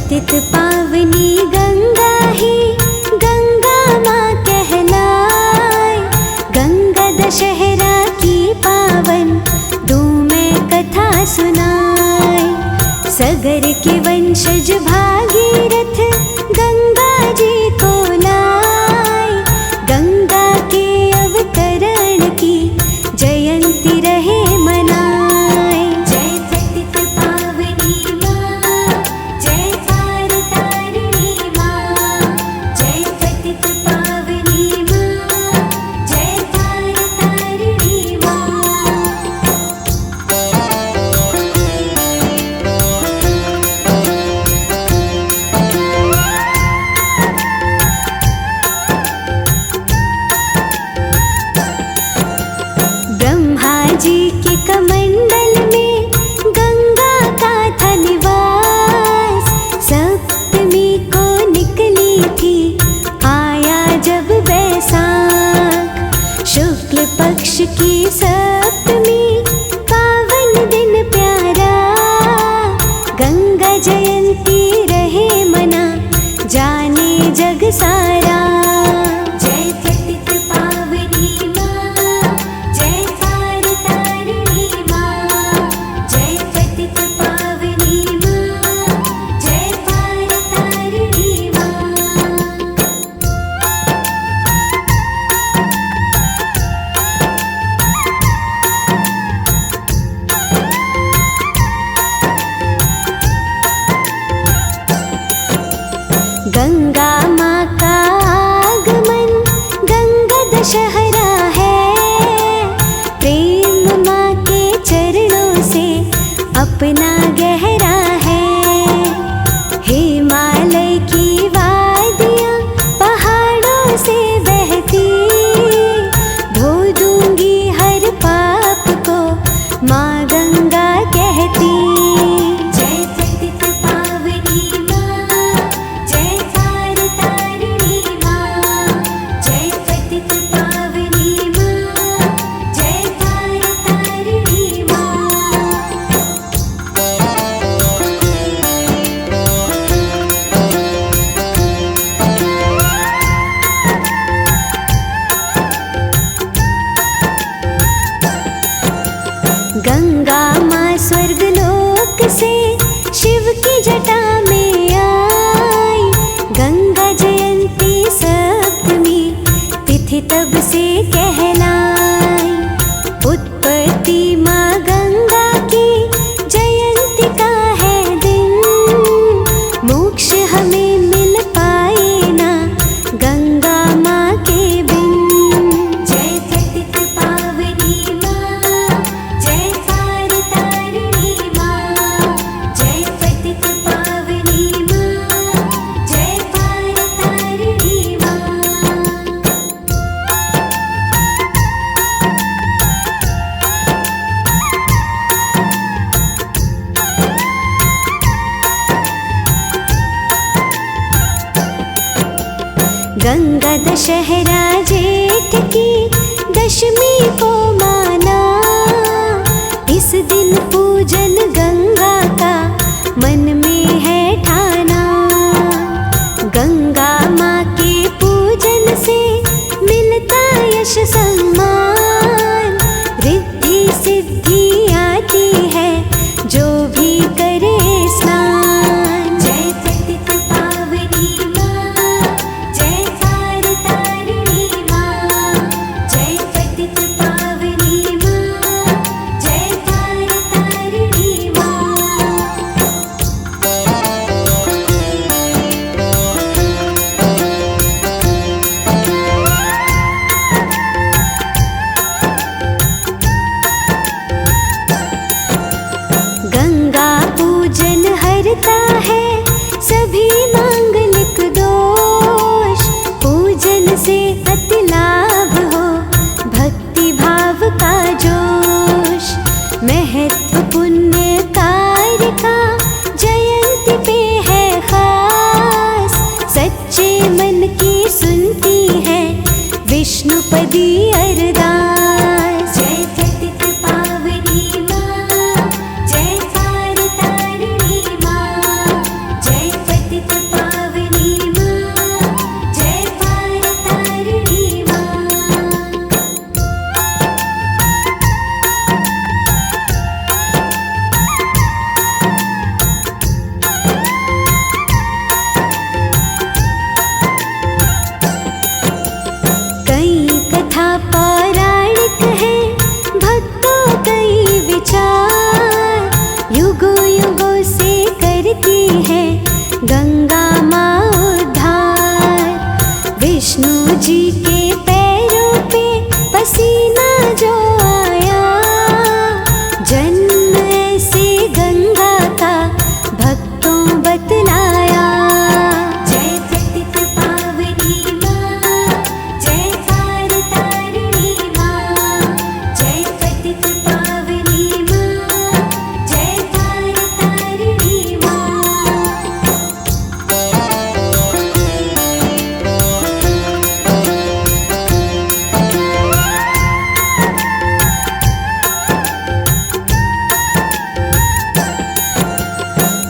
पतित पावनी गंगा ही गंगा माँ कहलाए। गंगा दशहरा की पावन दूं मैं कथा सुनाए। सगर के वंशज भागीरथ गंगा जी को लाए। गंगा के अवतरण की जयंती रहे मनाए। जय पतित पावनी माँ, जय पार तारिणी माँ। जय पतित पावनी माँ, जय पार तारिणी माँ। ब्रह्मा जी के कमंडल में गंगा का था निवास। सप्तमी को निकली थी आया जब बैसाख। शुक्ल पक्ष की सप्तमी पावन दिन प्यारा। गंगा जयंती रहे मना जाने जग सारा। जय पतित पावनी माँ, जय पार तारिणी माँ। जय पतित पावनी माँ, जय पार तारिणी माँ। गंगा माँ का आगमन गंगा दशहरा है। प्रेम माँ के चरणों से अपना गहरा है। हिमालय की वादियाँ पहाड़ों से बहती। धो दूंगी हर पाप को माँ गंगा कहती। जय पतित पावनी माँ, जय पार तारिणी माँ। जय पतित पावनी माँ, जय पार तारिणी माँ। गंगा माँ स्वर्गलोक से शिव की जटा में आई। गंगा जयंती सप्तमी तिथि तब से कहलाई। उत्पत्ति माँ गंगा की जयंती का है दिन। मोक्ष हमें मिल पाए ना गंगा माँ के बिन। जय पतित पावनी माँ, जय पार तारिणी माँ। जय पतित पावनी माँ, जय पार तारिणी माँ। गंगा दशहरा जेठ की दशमी को माना। इस दिन पूजन गंगा का मन में है ठाना। गंगा माँ के पूजन से मिलता यश सम्मान। रिद्धि सिद्धि आती है जो भी करे स्नान। जय पतित पावनी माँ, जय पार तारिणी माँ। जय पतित पावनी माँ, जय पार तारिणी माँ। जी के पैरों पे पसीना जो आया, जन्म ऐसे गंगा का भक्तों बतलाया। जय पतित पावनी माँ, जय पार तारिणी माँ, जय पतित पावनी माँ, जय पार तारिणी माँ।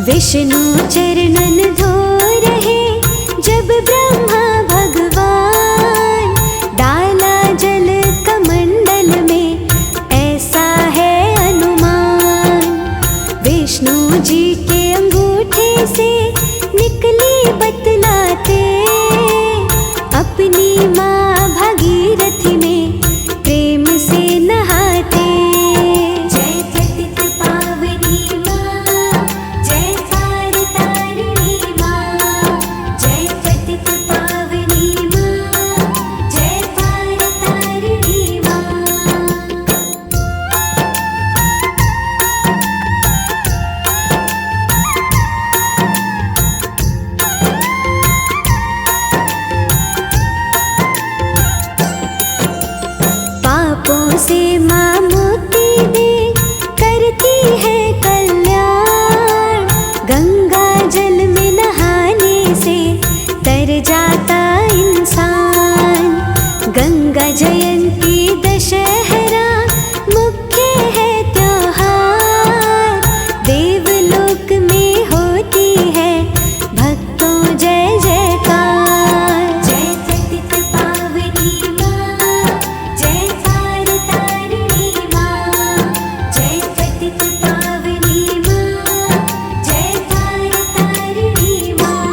विष्णु चरणन धो रहे जब ब्रह्मा भगवान, डाला जल कमंडल में ऐसा है अनुमान। विष्णु जी के अंगूठे से निकली बतलाते, अपनी माँ भागीरथी में प्रेम से नहाते। जय पतित पावनी माँ, जय पार तारिणी माँ, जय पतित पावनी माँ, जय पार तारिणी माँ। पापों से माँ मुक्ति दे, करती है कल्याण। गंगा जल में नहाने से तर जाता इंसान। गंगा जयंती दशहरा मुख्य है त्योहार, देवलोक में होती है भक्तों जय जयकार। जय पतित पावनी माँ, जय पार तारिणी माँ, जय पतित पावनी माँ, जय पार तारिणी माँ।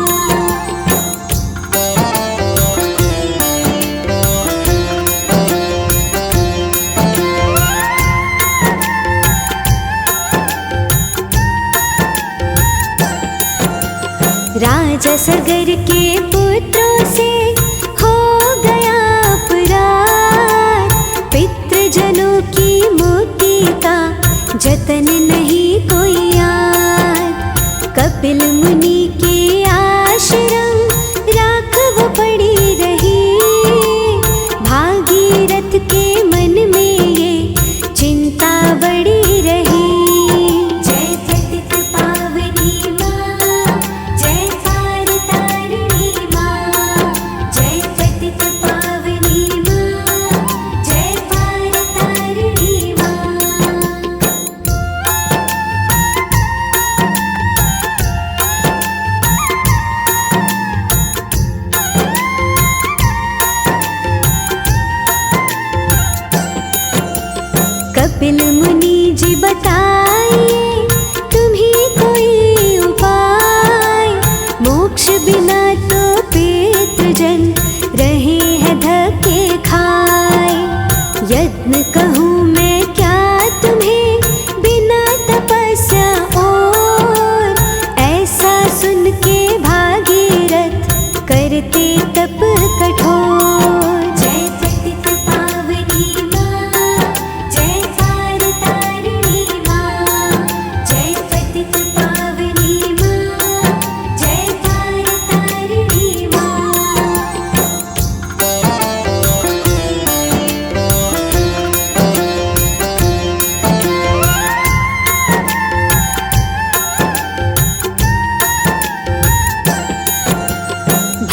राजा सगर के पुत्रों से हो गया अपराध, पितृजनों की मुक्ति का जतन नहीं कोई याद। कपिल मुनि के आश्रम राखव पड़ी रही, भागीरथ के मन में ये चिंता बड़ी रही। जय पतित पावनी माँ, जय पार तारिणी माँ, जय पतित पावनी माँ, जय पार तारिणी माँ। कपिल मुनि जी बताइए तुम्हें कोई उपाय, मोक्ष बिना तो पितृजन रहे हैं धक्के खाए। यत्न कहूँ मैं क्या तुम्हें बिना तपस्या और, ऐसा सुन के भागीरथ करते तप कठोर। जय पतित पावनी माँ, जय पार तारिणी माँ, जय पतित पावनी माँ, जय पार तारिणी माँ।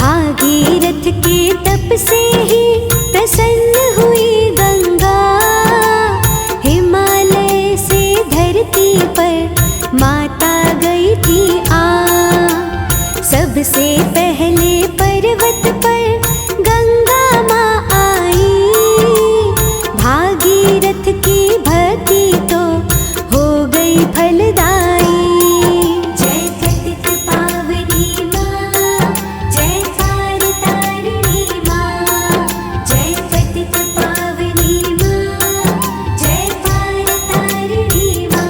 भागीरथ के तप से ही प्रसन्न हुई गंगा, हिमालय से धरती पर माता गई थी आ। सबसे पहले पर्वत पर गंगा माँ आई, भागीरथ की भक्ति तो हो गई फलदायी। जय पतित पावनी माँ, जय पार तारिणी माँ, जय पतित पावनी माँ, जय पार तारिणी माँ।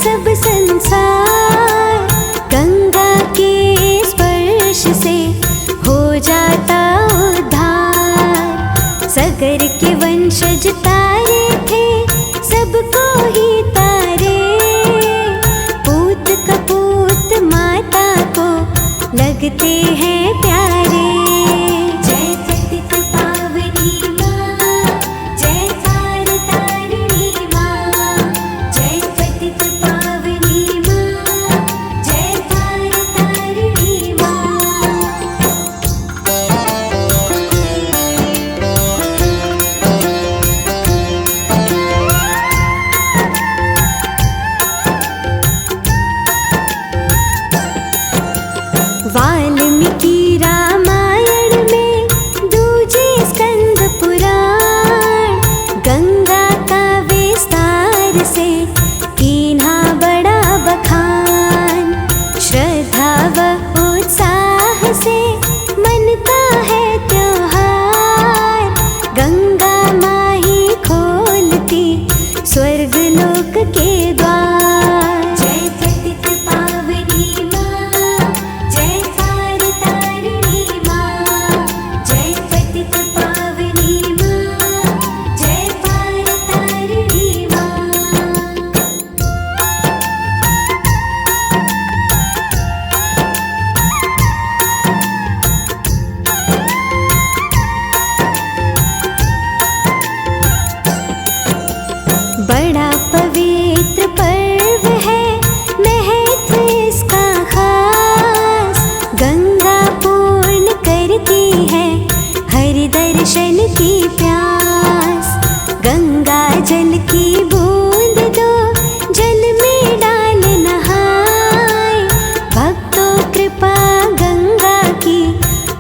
सब संसार। गंगा के स्पर्श से हो जाता उद्धार। सगर के वंशज तारे थे सबको ही तारे। पूत कपूत माता को लगते हैं प्यारे। जय पतित पावनी माँ, जय तार तारिणी माँ। जय पतित पावनी माँ, जय तार तारिणी माँ। वाल्मीकि रामायण में दूजे स्कंद पुराण। गंगा का विस्तार से कीन्हा बड़ा बखान। श्रद्धा व उत्साह से मनता है त्योहार। गंगा माँ ही खोलती स्वर्ग लोक के द्वार। जय पतित पावनी माँ, जय तार तारिणी माँ। जय पतित पावनी माँ, जय तार तारिणी माँ। बड़ा पवित्र पर्व है, महत्व इसका खास। गंगा पूर्ण करती है हर दर्शन की प्यास। गंगा जल की बूंद दो, जल में डाल नहाए। भक्तों कृपा गंगा की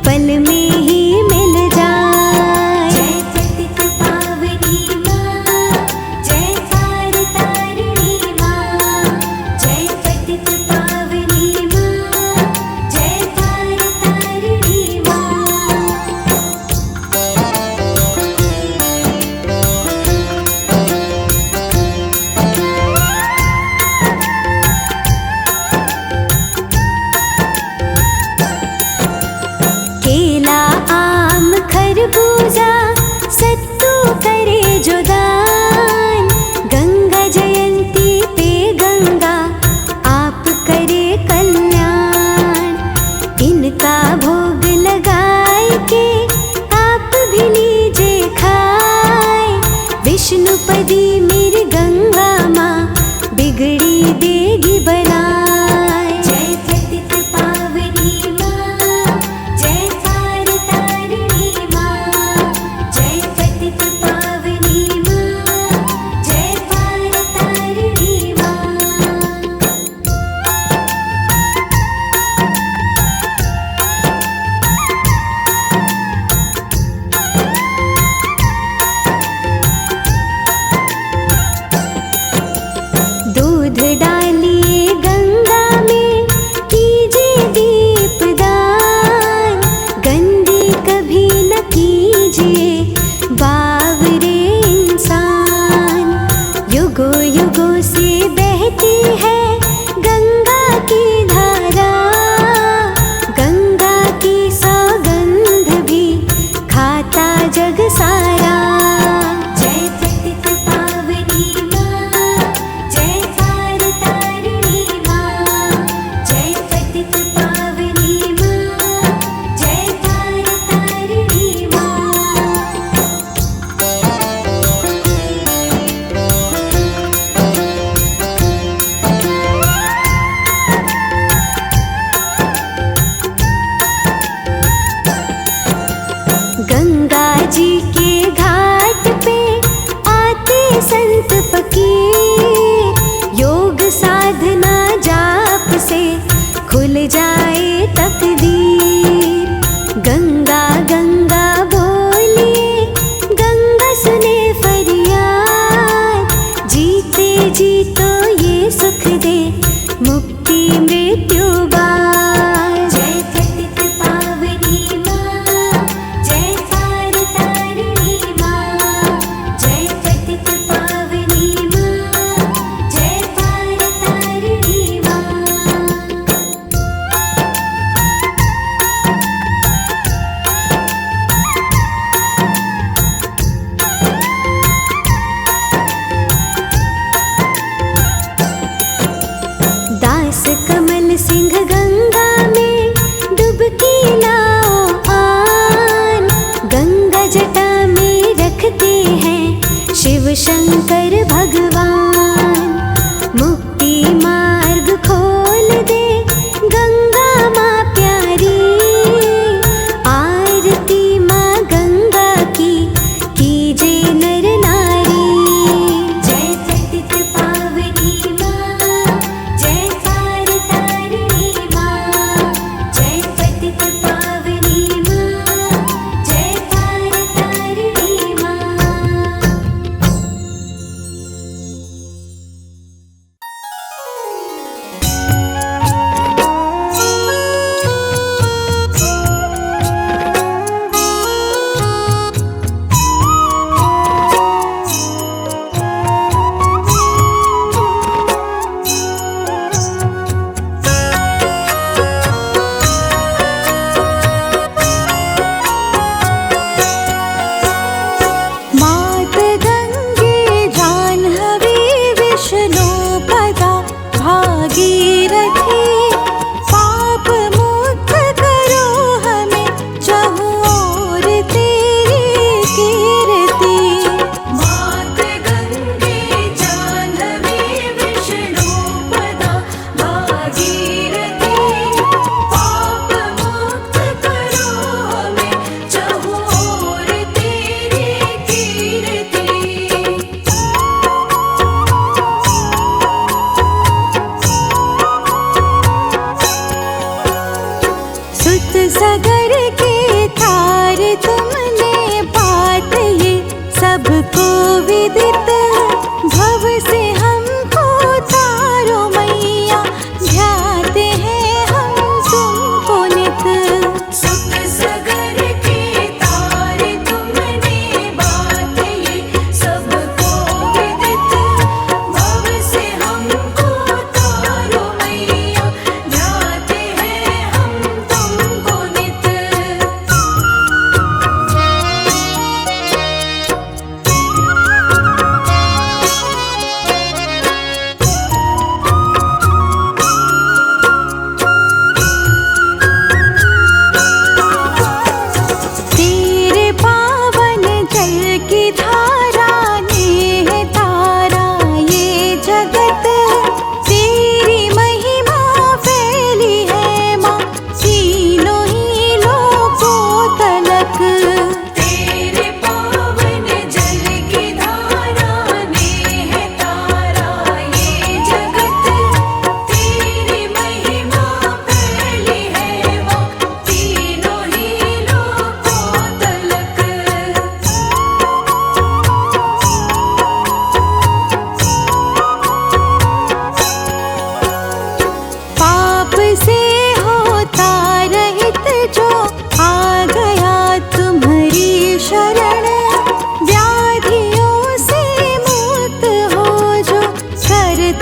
पल में ही मिल जाए। जय पतित पावनी माँ, जय तार तारिणी माँ। जय पतित पावनी माँ, जय तार तारिणी माँ। केला आम खरबूजा सत्तू करे जो दान। गंगा जयंती पे गंगा आप करे कल्याण। इनका भोग लगाए के आप भी लीजिए खाए। विष्णुपदी मेरी गंगा माँ बिगड़ी देगी बनाए। जय पतित पावनी माँ, जय तार तारिणी माँ। जय पतित पावनी माँ, जय तार तारिणी माँ। दूध डालिए गंगा में, कीजिए दीपदान। गंदी कभी न कीजिए बावरे इंसान। युगों युगों से बहती है गंगा की धारा। गंगा की सौगंध भी खाता जग सारा। जय पतित पावनी माँ, जय तार तारिणी माँ। जय पतित पावनी माँ, जय तार तारिणी माँ। गंगा जी के घाट पे आते संत फकीर। योग साधना जाप से खुल जाए तकदीर। गंगा गंगा बोलिए, गंगा सुने फरियाद। जीते जी तो ये सुख दे मुक्ति मृत्यु बाद। जय पतित पावनी माँ, जय तार तारिणी माँ। जय पतित पावनी माँ, जय तार तारिणी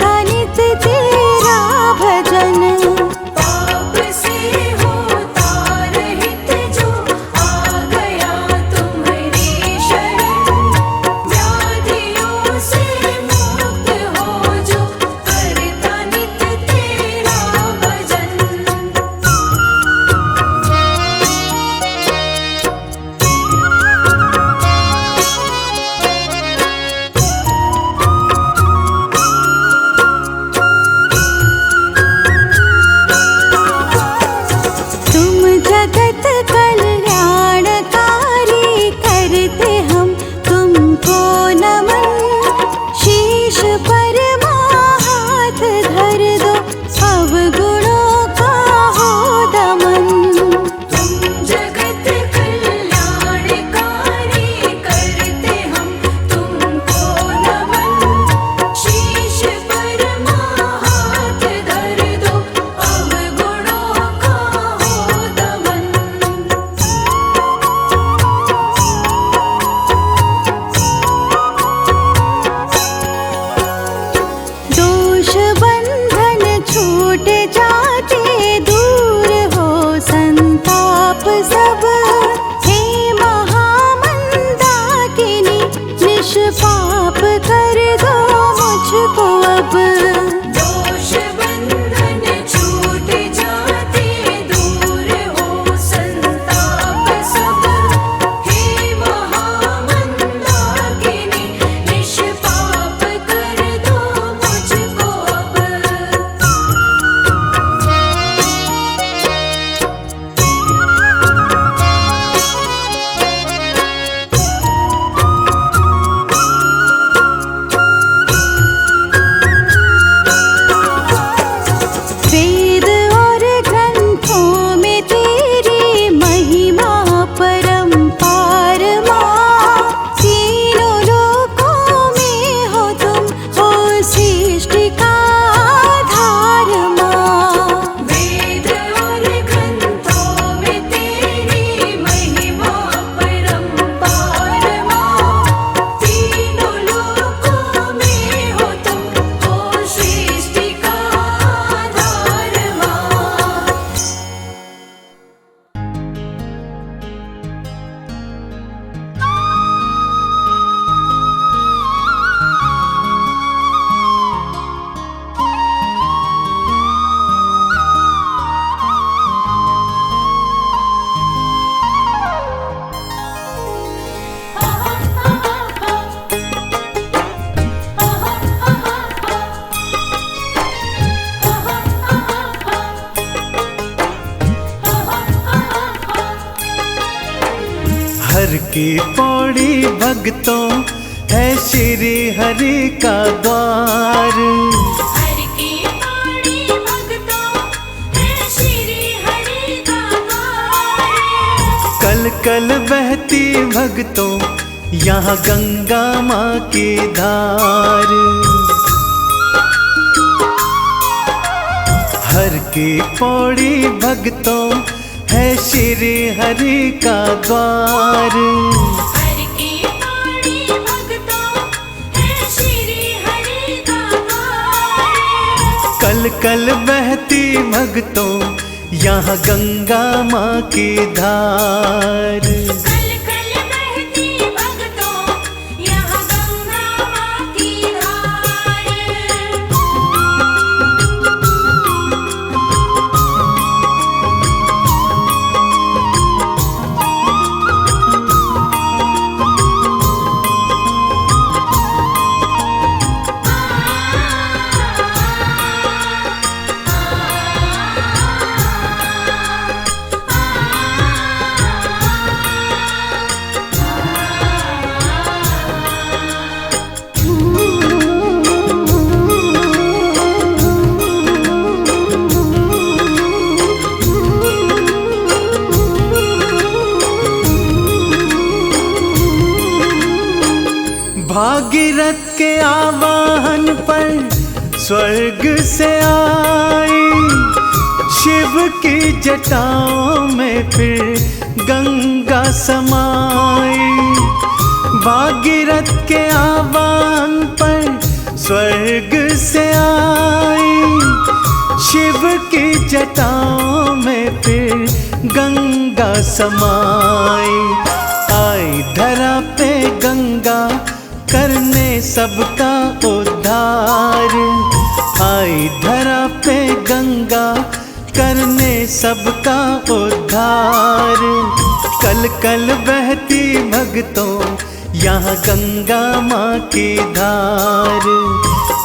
करता नित तेरा भजन। पाप से होता रहित जो आ गया तुम्हारी शरण, व्याधियों से मुक्त हो जो करता नित तेरा भजन। तुम जगत कल्याणकारी करते हम तुमको नमन। शीश पर हाथ धर दो अवगुणों का हो दमन। तुम जगत कल्याणकारी करते हम तुमको नमन, शीश पर हाथ धर दो अवगुणों का हो दमन। दोष बंधन छूट जाते दूर हो संताप सब। हे महामंदाकिनी निष्पाप कर दो मुझको अब। दोष बंधन छूट जाते दूर हो संताप सब। हे महामंदाकिनी निष्पाप कर दो मुझको अब। वेद और ग्रंथों में तेरी महिमा परंपार माँ। तीनों लोकों में हो तुम हो सृष्टि का आधार माँ। वेद और ग्रंथों में तेरी महिमा परंपार माँ। तीनों लोकों में हो तुम हो सृष्टि का आधार माँ। हर की पौड़ी भक्तों है श्री हरि का द्वार। हर की पौड़ी भक्तों है श्री हरि का द्वार। कल कल बहती भक्तों यहाँ गंगा माँ की धार। हर की पौड़ी भक्तों है श्री हरि का द्वार। हर की पौड़ी भक्तों है श्री हरि का द्वार। कल कल बहती भक्तों यहाँ गंगा माँ की धार। कल कल बहती भक्तों यहाँ गंगा माँ की धार। भागीरथ के आवाहन पर स्वर्ग से आई, शिव की जटाओं में फिर गंगा समाई। भागीरथ के आह्वान पर स्वर्ग से आई, शिव की जटाओं में फिर गंगा समाई। आई धरा पे गंगा करने सबका उद्धार, आई धरा पे गंगा करने सबका उद्धार। कल कल बहती भक्तों यहाँ गंगा माँ की धार,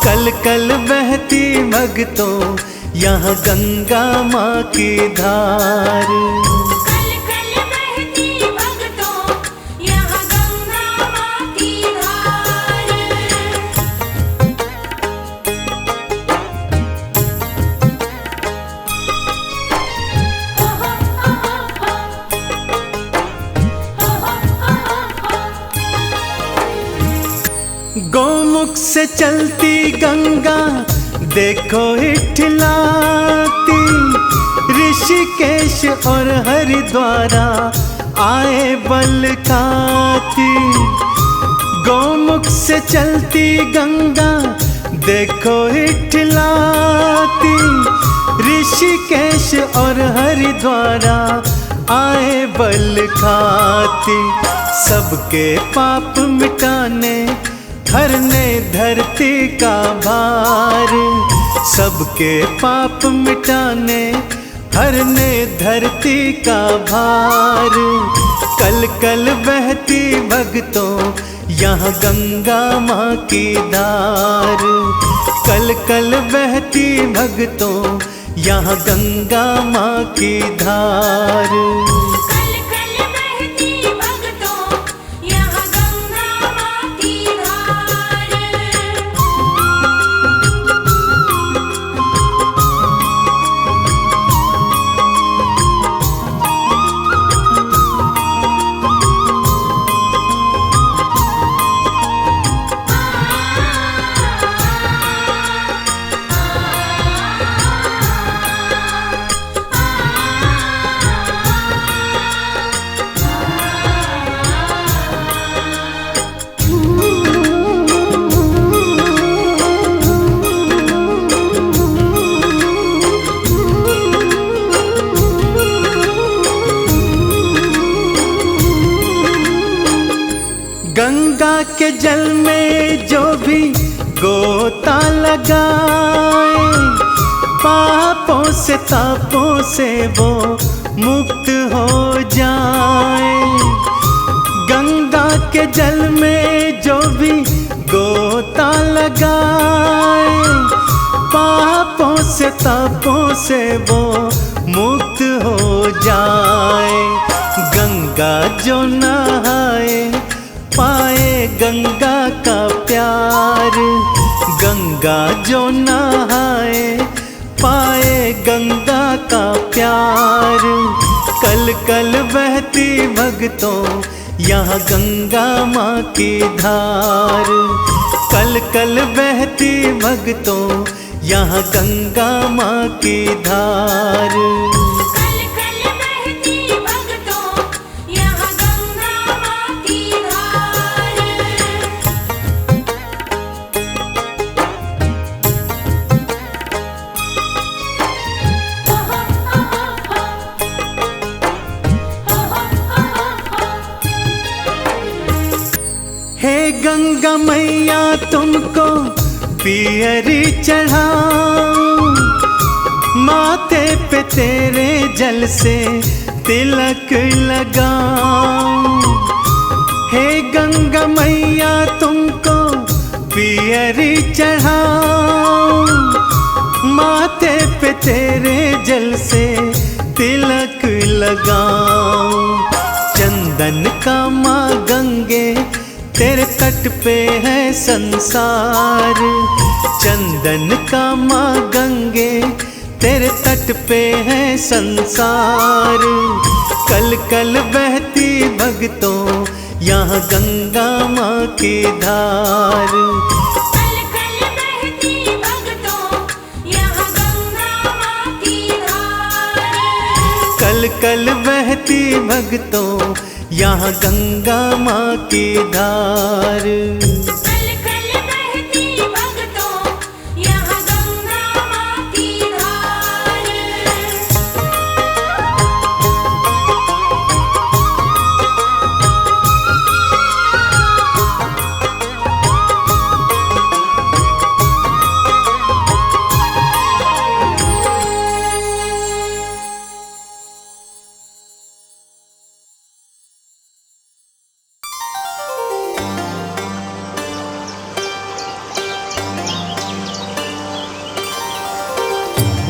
कल कल बहती भक्तों यहाँ गंगा माँ की धार। कल कल बहती भक्तों यहाँ गंगा माँ की धार। गौमुख से चलती गंगा देखो इठलाती, ऋषिकेश और हरिद्वारा आए बल खाती। गौमुख से चलती गंगा देखो इठलाती, ऋषिकेश और हरिद्वारा आए बल खाती। सबके पाप मिटाने हरने धरती का भार, सबके पाप मिटाने हरने धरती का भार। कल कल बहती भक्तों यहाँ गंगा माँ की धार, कल कल बहती भक्तों यहाँ गंगा माँ की धार। कल कल बहती भक्तों यहाँ गंगा माँ की धार। गंगा के जल में जो भी गोता लगाए, पापों से तापों से वो मुक्त हो जाए। गंगा के जल में जो भी गोता लगाए, पापों से तापों से वो मुक्त हो जाए। गंगा जो नहाए पाए गंगा का प्यार, गंगा जो नहाए पाए गंगा का प्यार। कल कल बहती भक्तों यहाँ गंगा माँ की धार, कल कल बहती भक्तों यहाँ गंगा माँ की धार। कल कल बहती भक्तों यहाँ गंगा माँ की धार। हे गंगा मैया तुमको पियरी चढ़ाऊं, माथे पे तेरे जल से तिलक लगाऊं। हे गंगा मैया तुमको पियरी चढ़ाऊं, माथे पे तेरे जल से तिलक लगाऊं। चंदन का माँ गंगे तेरे तट पे है संसार, चंदन का माँ गंगे तेरे तट पे है संसार। कल कल बहती भक्तों यहाँ गंगा माँ की धार, कल कल बहती भक्तों यहाँ गंगा माँ की धार। कल कल बहती भक्तों यहाँ गंगा माँ की धार। कल कल बहती भक्तों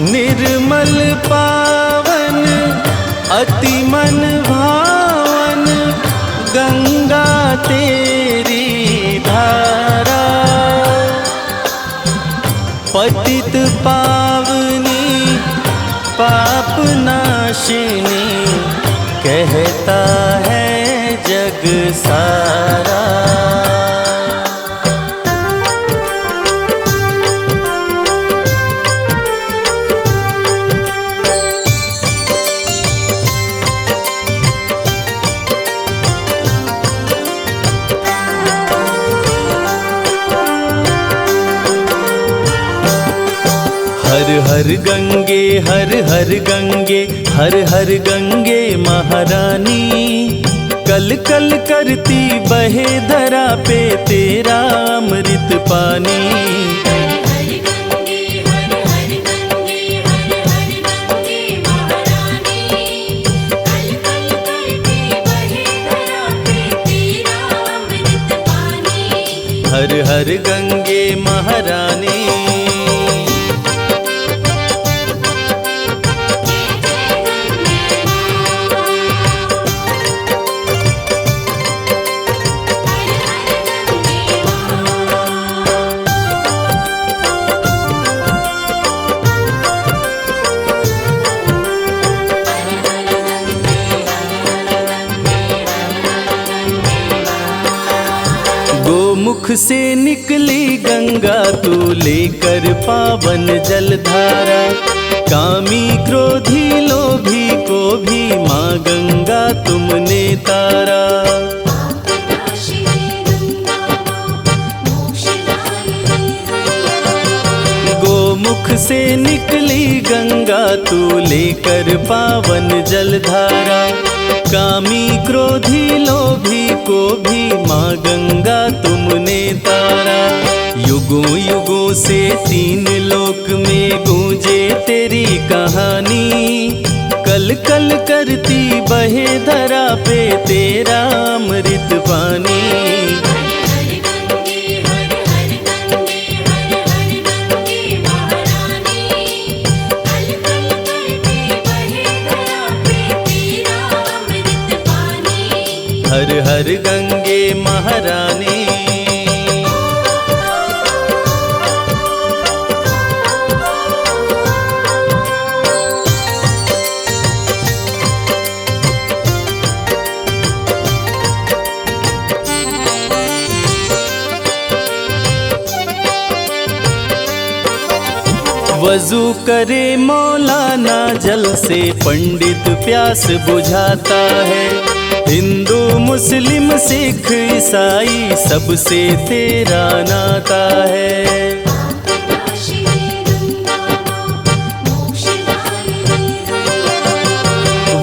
निर्मल पावन अति मन भावन गंगा तेरी धारा, पतित पावनी पाप नाशिनी कहता है जग सारा। हर हर गंगे हर हर गंगे हर हर गंगे महारानी, कल कल करती बहे धरा पे तेरा अमृत पानी। हर हर गंगे हर हर गंगे हर हर गंगे महारानी, कल कल करती बहे धरा पे तेरा अमृत पानी। हर हर गंगे महारानी। गोमुख से निकली गंगा तू लेकर पावन जलधारा, कामी क्रोधी लोभी को भी माँ गंगा तुमने तारा। गोमुख से निकली गंगा तू लेकर पावन जलधारा, कामी क्रोधी लोभी को भी माँ गंगा तुमने तारा। युगों युगों से तीन लोक में गूंजे तेरी कहानी, कल कल करती बहे धरा पे तेरा अमृत पानी। हर हर गंगे महारानी। वजू करे मौलाना जल से पंडित प्यास बुझाता है, हिंदू मुस्लिम सिख ईसाई सबसे तेरा नाता है।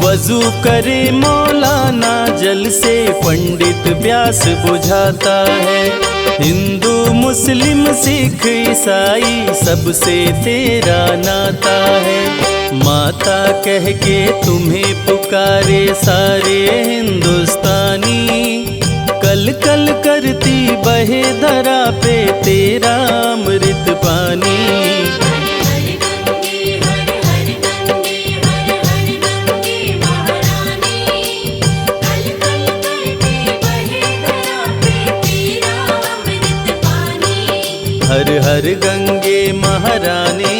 वजू करे मौलाना जल से पंडित प्यास बुझाता है, हिंदू मुस्लिम सिख ईसाई सबसे तेरा नाता है। माता कह के तुम्हें पुकारे सारे हिंदुस्तानी, कल कल करती बहे धरा पे तेरा अमृत पानी। हर हर गंगे महारानी।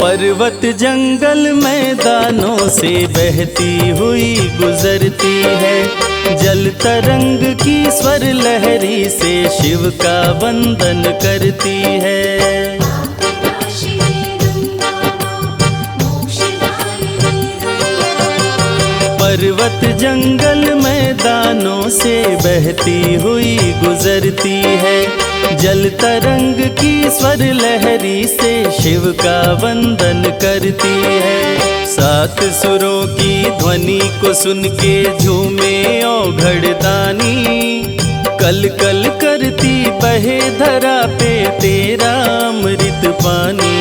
पर्वत जंगल मैदानों से बहती हुई गुजरती है, जल तरंग की स्वर लहरी से शिव का वंदन करती है। पर्वत जंगल मैदानों से बहती हुई गुजरती है, जल तरंग की स्वर लहरी से शिव का वंदन करती है। सात सुरों की ध्वनि को सुन के झूमे औघड़ दानी। कल कल करती बहे धरा पे तेरा अमृत पानी।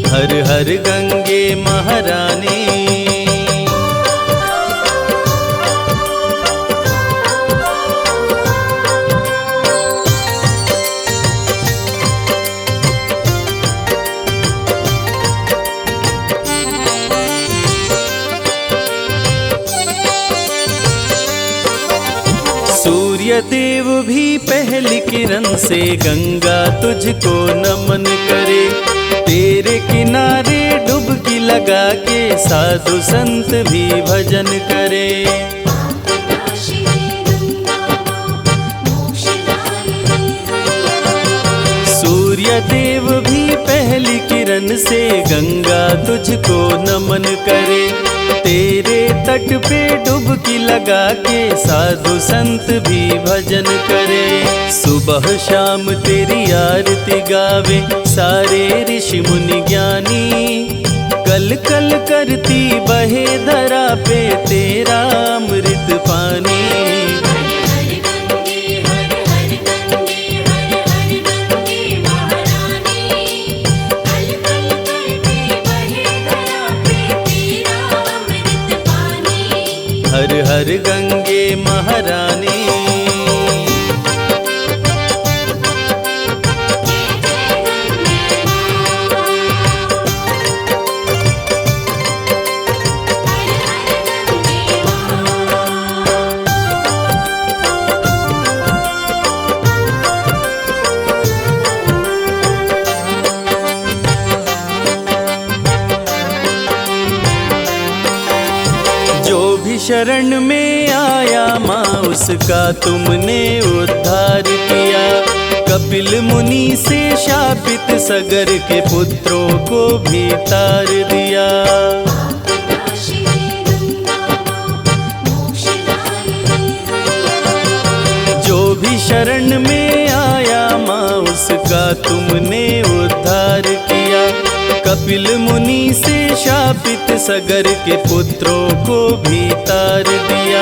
हर हर गंगे महारानी। सूर्य देव भी पहली किरण से गंगा तुझको नमन करे। तेरे किनारे डुबकी लगा के साधु संत भी भजन करे। सूर्य देव भी पहली किरण से गंगा तुझको नमन करे। तेरे तट पे डुबकी लगा के साधु संत भी भजन करे। सुबह शाम तेरी आरती गावे सारे ऋषि मुनि ज्ञानी। कल कल करती बहे धरा पे तेरा अमृत पानी। हर हर गंगे महारानी। शरण में आया माँ उसका तुमने उद्धार किया। कपिल मुनि से शापित सगर के पुत्रों को भी तार दिया। जो भी शरण में आया माँ उसका तुमने उद्धार किया। कपिल मुनि से शापित सगर के पुत्रों को भी तार दिया।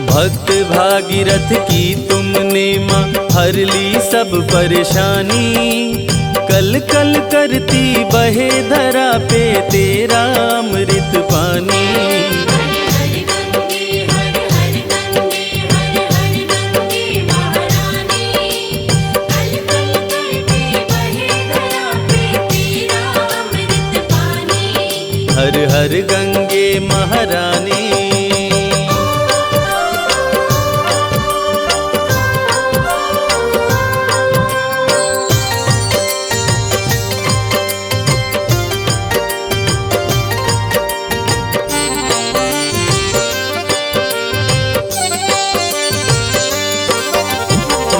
भक्त भागीरथ की तुमने माँ हर ली सब परेशानी। कल कल करती बहे धरा पे तेरा अमृत पानी। हर हर गंगे महारानी।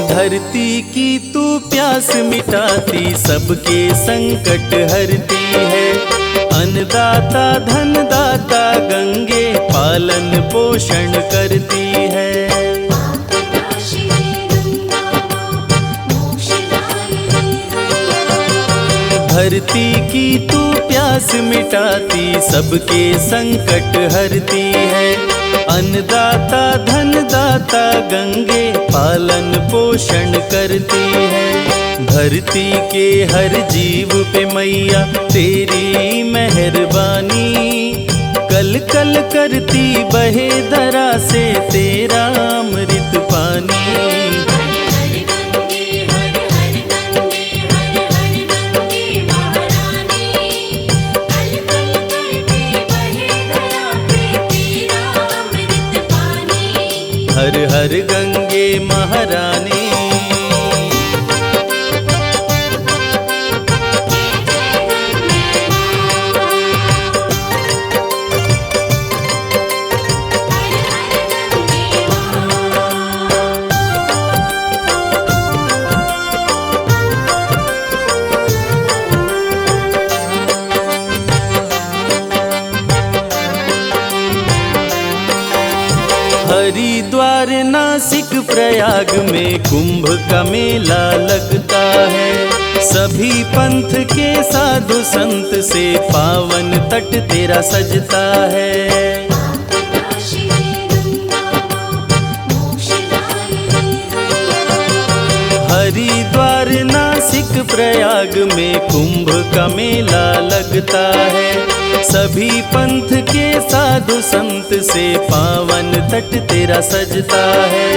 धरती की तू प्यास मिटाती सबके संकट हरती है। अन्नदाता धनदाता गंगे पालन पोषण करती है। धरती की तू प्यास मिटाती सबके संकट हरती है। अन्नदाता धनदाता गंगे पालन पोषण करती है। धरती के हर जीव पे मैया तेरी मेहरबानी। कल कल करती बहे धरा से तेरा अमृत पानी। हर हर गंगे महारानी। हरिद्वार नासिक प्रयाग में कुंभ का मेला लगता है। सभी पंथ के साधु संत से पावन तट तेरा सजता है। हरिद्वार नासिक प्रयाग में कुंभ का मेला लगता है। सभी पंथ के साधु संत से पावन तट तेरा सजता है।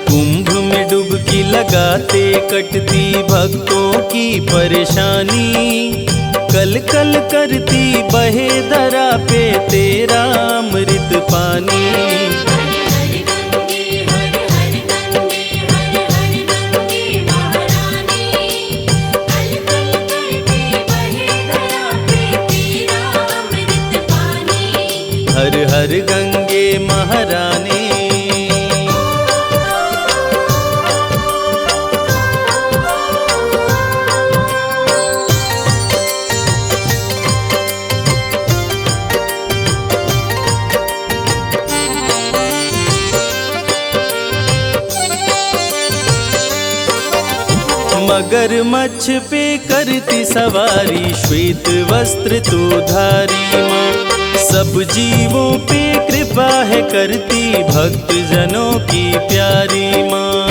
कुंभ में डुबकी लगाते कटती भक्तों की परेशानी। कल कल करती बहे धरा पे तेरा अमृत पानी। हर हर गंगे महारानी। मगरमच्छ पे करती सवारी श्वेत वस्त्र तू धारी माँ। सब जीवों पे कृपा है करती भक्त जनों की प्यारी माँ।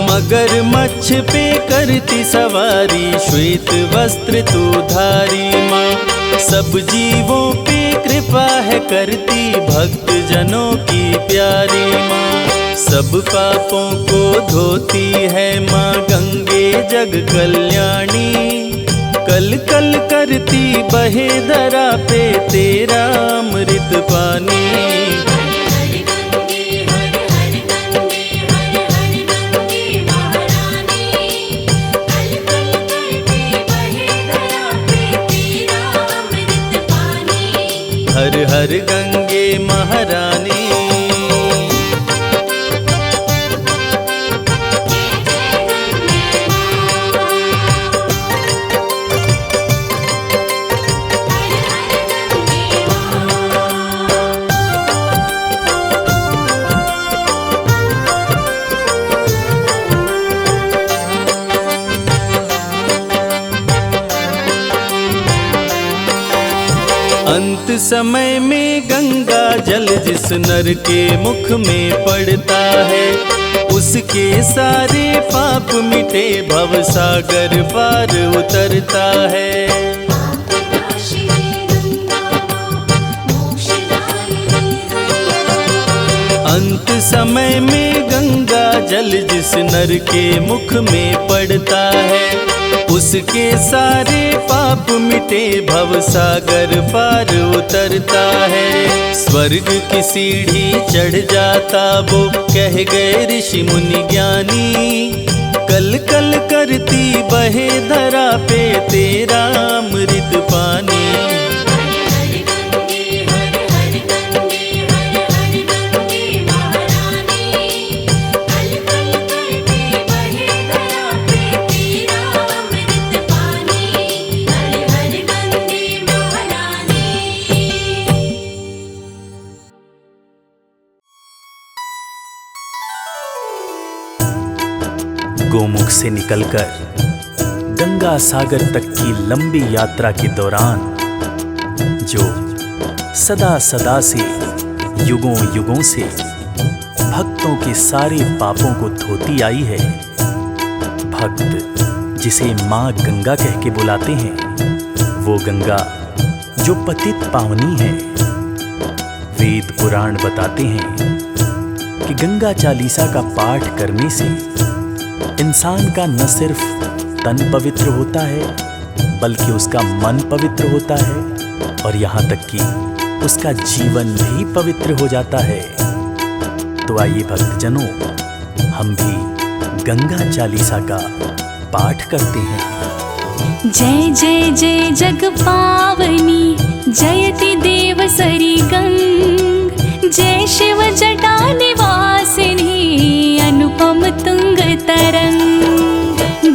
मगरमच्छ पे करती सवारी श्वेत वस्त्र तू धारी माँ। सब जीवों पे कृपा है करती भक्त जनों की प्यारी माँ। सब पापों को धोती है माँ गंगे जग कल्याणी। कल कल करती बहे धरा पे तेरा अमृत पानी। हर हर गंगे महारानी। अंत समय में गंगा जल जिस नर के मुख में पड़ता है। उसके सारे पाप मिटे भव सागर पार उतरता है। अंत समय में गंगा जल जिस नर के मुख में पड़ता है। उसके सारे पाप मिटे भव सागर पार उतरता है। स्वर्ग की सीढ़ी चढ़ जाता वो कह गए ऋषि मुनि ज्ञानी। कल कल करती बहे धरा पे तेरा अमृत पानी। गोमुख से निकलकर गंगा सागर तक की लंबी यात्रा के दौरान जो सदा सदा से युगों युगों से भक्तों के सारे पापों को धोती आई है। भक्त जिसे माँ गंगा कह के बुलाते हैं, वो गंगा जो पतित पावनी है। वेद पुराण बताते हैं कि गंगा चालीसा का पाठ करने से इंसान का न सिर्फ तन पवित्र होता है बल्कि उसका मन पवित्र होता है और यहाँ तक कि उसका जीवन भी पवित्र हो जाता है। तो आइए भक्तजनों, हम भी गंगा चालीसा का पाठ करते हैं। जय जय जय जग पावनी जयति देव सरी गंग। जय शिव जटा निवासिनी अनुपम तुंग तरंग।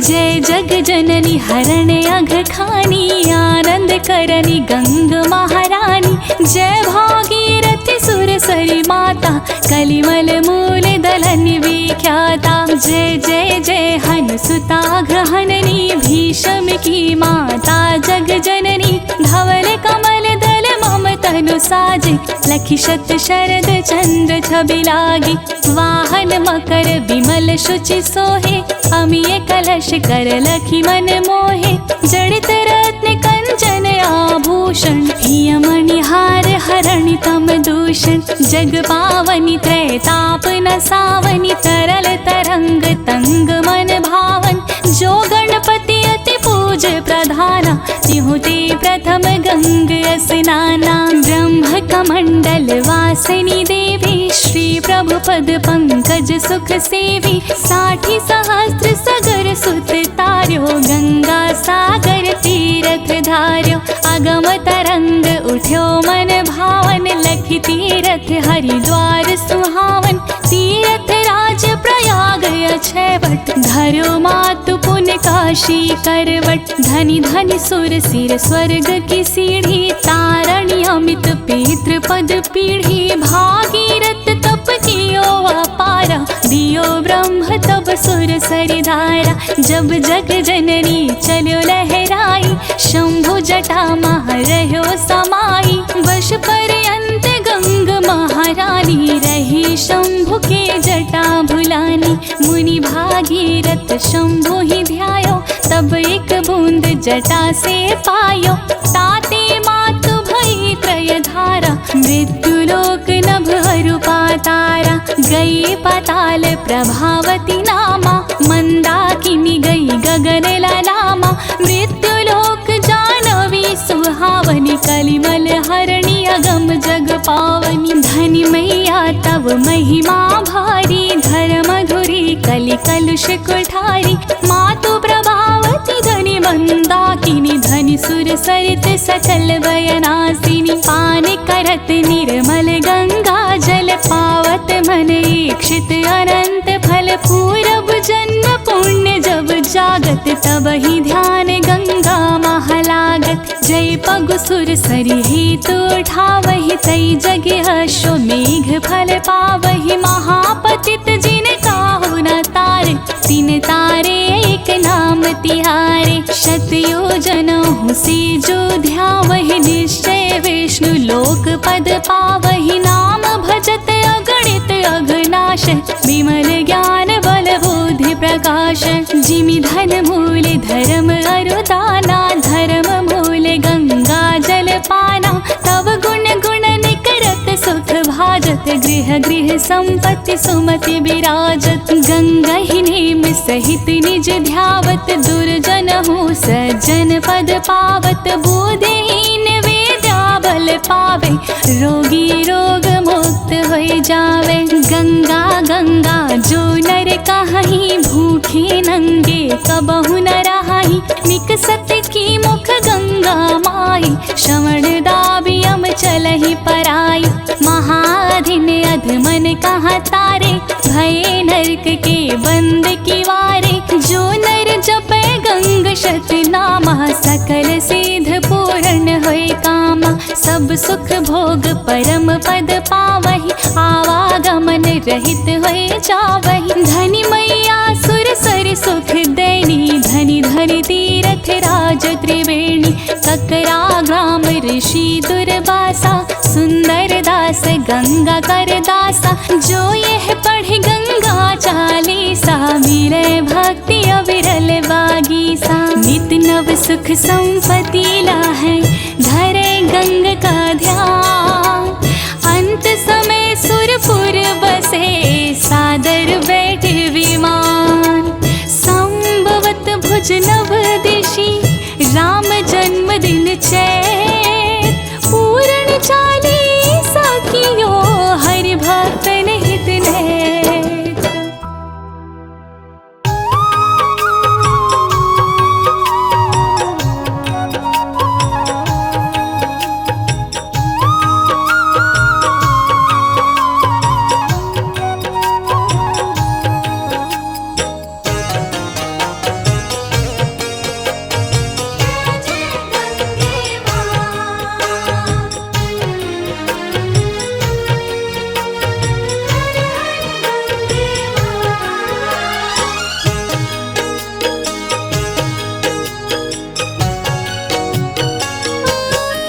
जय जग जननी हरण अघ खानी आनंद करनी गंग महारानी। जय भागीरथी सुरसरी माता, कलिमल मूल दलनि विख्याता। जय जय जय हनुसुता ग्रहणनी, भीष्म की माता जग जननी। धवल कमल दल मम तनु साजे, लखी शत शरद चंद्र छवि लागी। वाहन मकर विमल शुचि सोहे, अमिय कलश कर लखी मन मोहे। जड़ित रत्न कंचन आभूषण, हिय मणिहार हरणि तम दूषण। जग पावनि त्रैताप न सावनि, तरल तरंग तंग मन भावन। जो गणपति अति पूज प्रधाना, तिहु ते प्रथम गंग स्नाना। ब्रह्म कमंडल वासिनी देवी, श्री प्रभु पद पंकज सुख सेवी। 60 सहस्त्र सगर सुत तार्यो, गंगा सागर तीरथ धार्यो। अगम तरंग उठ्यो मन भावन, लखी तीरथ हरिद्वार सुहावन। तीरथ राज प्रयाग अक्षयवट, धर्यो मातु पुण्य काशी करवट। धनि धनि सुर सिर स्वर्ग की सीढ़ी, तारणी अमित पितृ पद पीढ़ी। भागीरथ तप कियो अपारा, दियो ब्रह्म तब सुर सरि धारा। जब जग जननी चलो लहराई, शंभु जटा मह रह्यो समाई। वश पर्यंत गंग महारानी, रही शंभु के जटा भुलानी। मुनि भागीरथ शंभु ही ध्यायो, तब एक बूंद जटा से पायो। ताते मातु भई त्रय धारा, मृत्यु लोक नभ हरु पातारा। गई पाताल प्रभावती नामा, मंदाकिनी गई गगन ललामा। मृत्यु लोक जानवी सुहावनी, कलिमल हरणी अगम जग पावनी। धनि मैया तव महिमा भारी, धर मधुरी कलि कलुष कुठारी। मातु प्रभावती धनि मंदाकिनी, धनि सुर सरित सकल वयनासिनी। पान करत निर्मल गंगा जल, पावत मन इक्षित अनंत फल। पूरब जन्म पुण्य जब जागत, तब ही ध्यान गंगा महलागत। जय पगु सुर सरि हेतु उठावहि, तई जग अश्वमेघ फल पावहि। महापतित जिन काहु न तारे, तिन तारे एक नाम तिहारे। शत योजन से जो ध्यावहि, निश्चय विष्णु लोक पद पावहि। नाम भजत अगणित अघनाश, विमल ज्ञान बल बुद्धि प्रकाश। जिमि धन मूल धर्म अरुदाना, धर्म मूल गंगा जल पाना। तब गुण गुणन करत सुख भाजत, गृह गृह संपत्ति सुमति विराजत। गंगा ही नेम सहित निज ध्यावत, दुर्जन हो सज्जन पद पावत। बुद्धिहीन विद्या बल पावे, रोगी रोग मुक्त हो जावे। गंगा गंगा जो नर कहीं, भूखे नंगे कबहु न रहाई। निकसत की मुख गंगा माई, श्रवण दाबियम चलहि पराई। महाधिन अधमन कहाँ तारे, भय नरक के बंद की वारे। जो नर जपे गंग शत नामा, सकल सिद्ध पूर्ण होय कामा। सब सुख भोग परम पद पावहि, आवागमन रहित होय जावहि। धनि मैया सुर सरि सुख देनी, धनि धनि तीरथ राज त्रिवेणी। ककरा ग्राम ऋषि दुर्वासा, सुंदर दास गंगा कर दासा। जो यह पढ़े गंगा चालीसा, मिले भक्ति अविरल बागीसा। नित नव सुख संपत्ति लाहै, धरे गंग का ध्यान। अंत समय सुरपुर बसे, सादर बैठे विमान। संभवत भुज नव दिशि, राम जन्म दिन चैत। पूर्ण चालीसा कियो, हरि भक्तन हित नेत।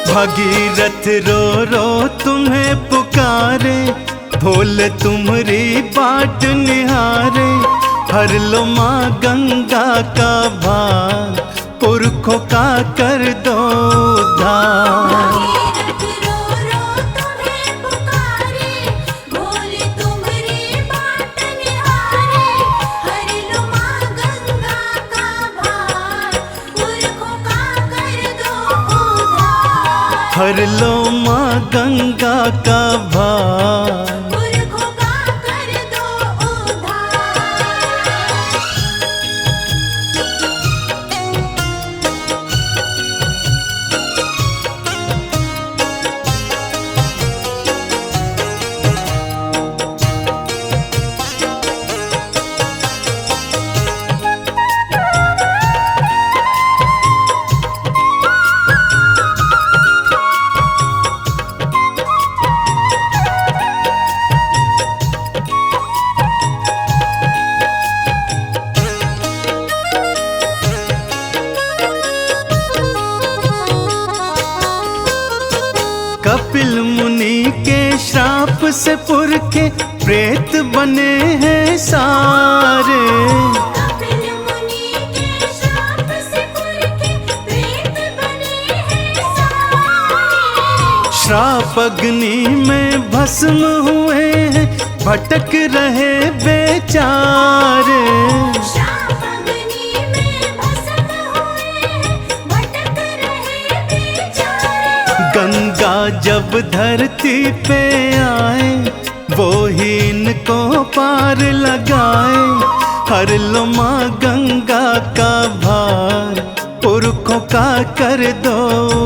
भगीरथ रो रो तुम्हें पुकारे, भोले तुम्हारी बाट निहारे। हर लो माँ गंगा का भार, पुरखों का कर दो उद्धार। भगीरथ रो रो तुम्हें पुकारे, भोले तुम्हारी बाट निहारे। हर लो माँ गंगा का भार, पुरखों का कर दो उद्धार। हर लो माँ गंगा का भार। पुरखों का कर दो उद्धार। कपिल मुनि के श्राप से पुरखे प्रेत बने हैं सारे। कपिल मुनि के श्राप से पुरखे प्रेत बने हैं सारे। श्राप अग्नि में भस्म हुए हैं, भटक रहे बेचारे। श्राप अग्नि में भस्म हुए हैं, भटक रहे बेचारे। गंगा जब धरती पे आए, वो ही इनको पार लगाए। हर लो माँ गंगा का भार, पुरखों का कर दो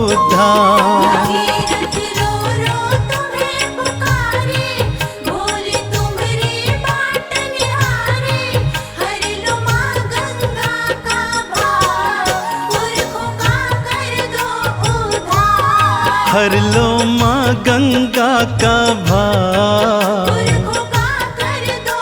उद्धार। भगीरथ रो रो तुम्हें पुकारे, भोले तुम्हारी बाट निहारे। हर लो माँ गंगा का भार, पुरखों का कर दो उद्धार। हर लो माँ गंगा का भार। पुरखों का कर दो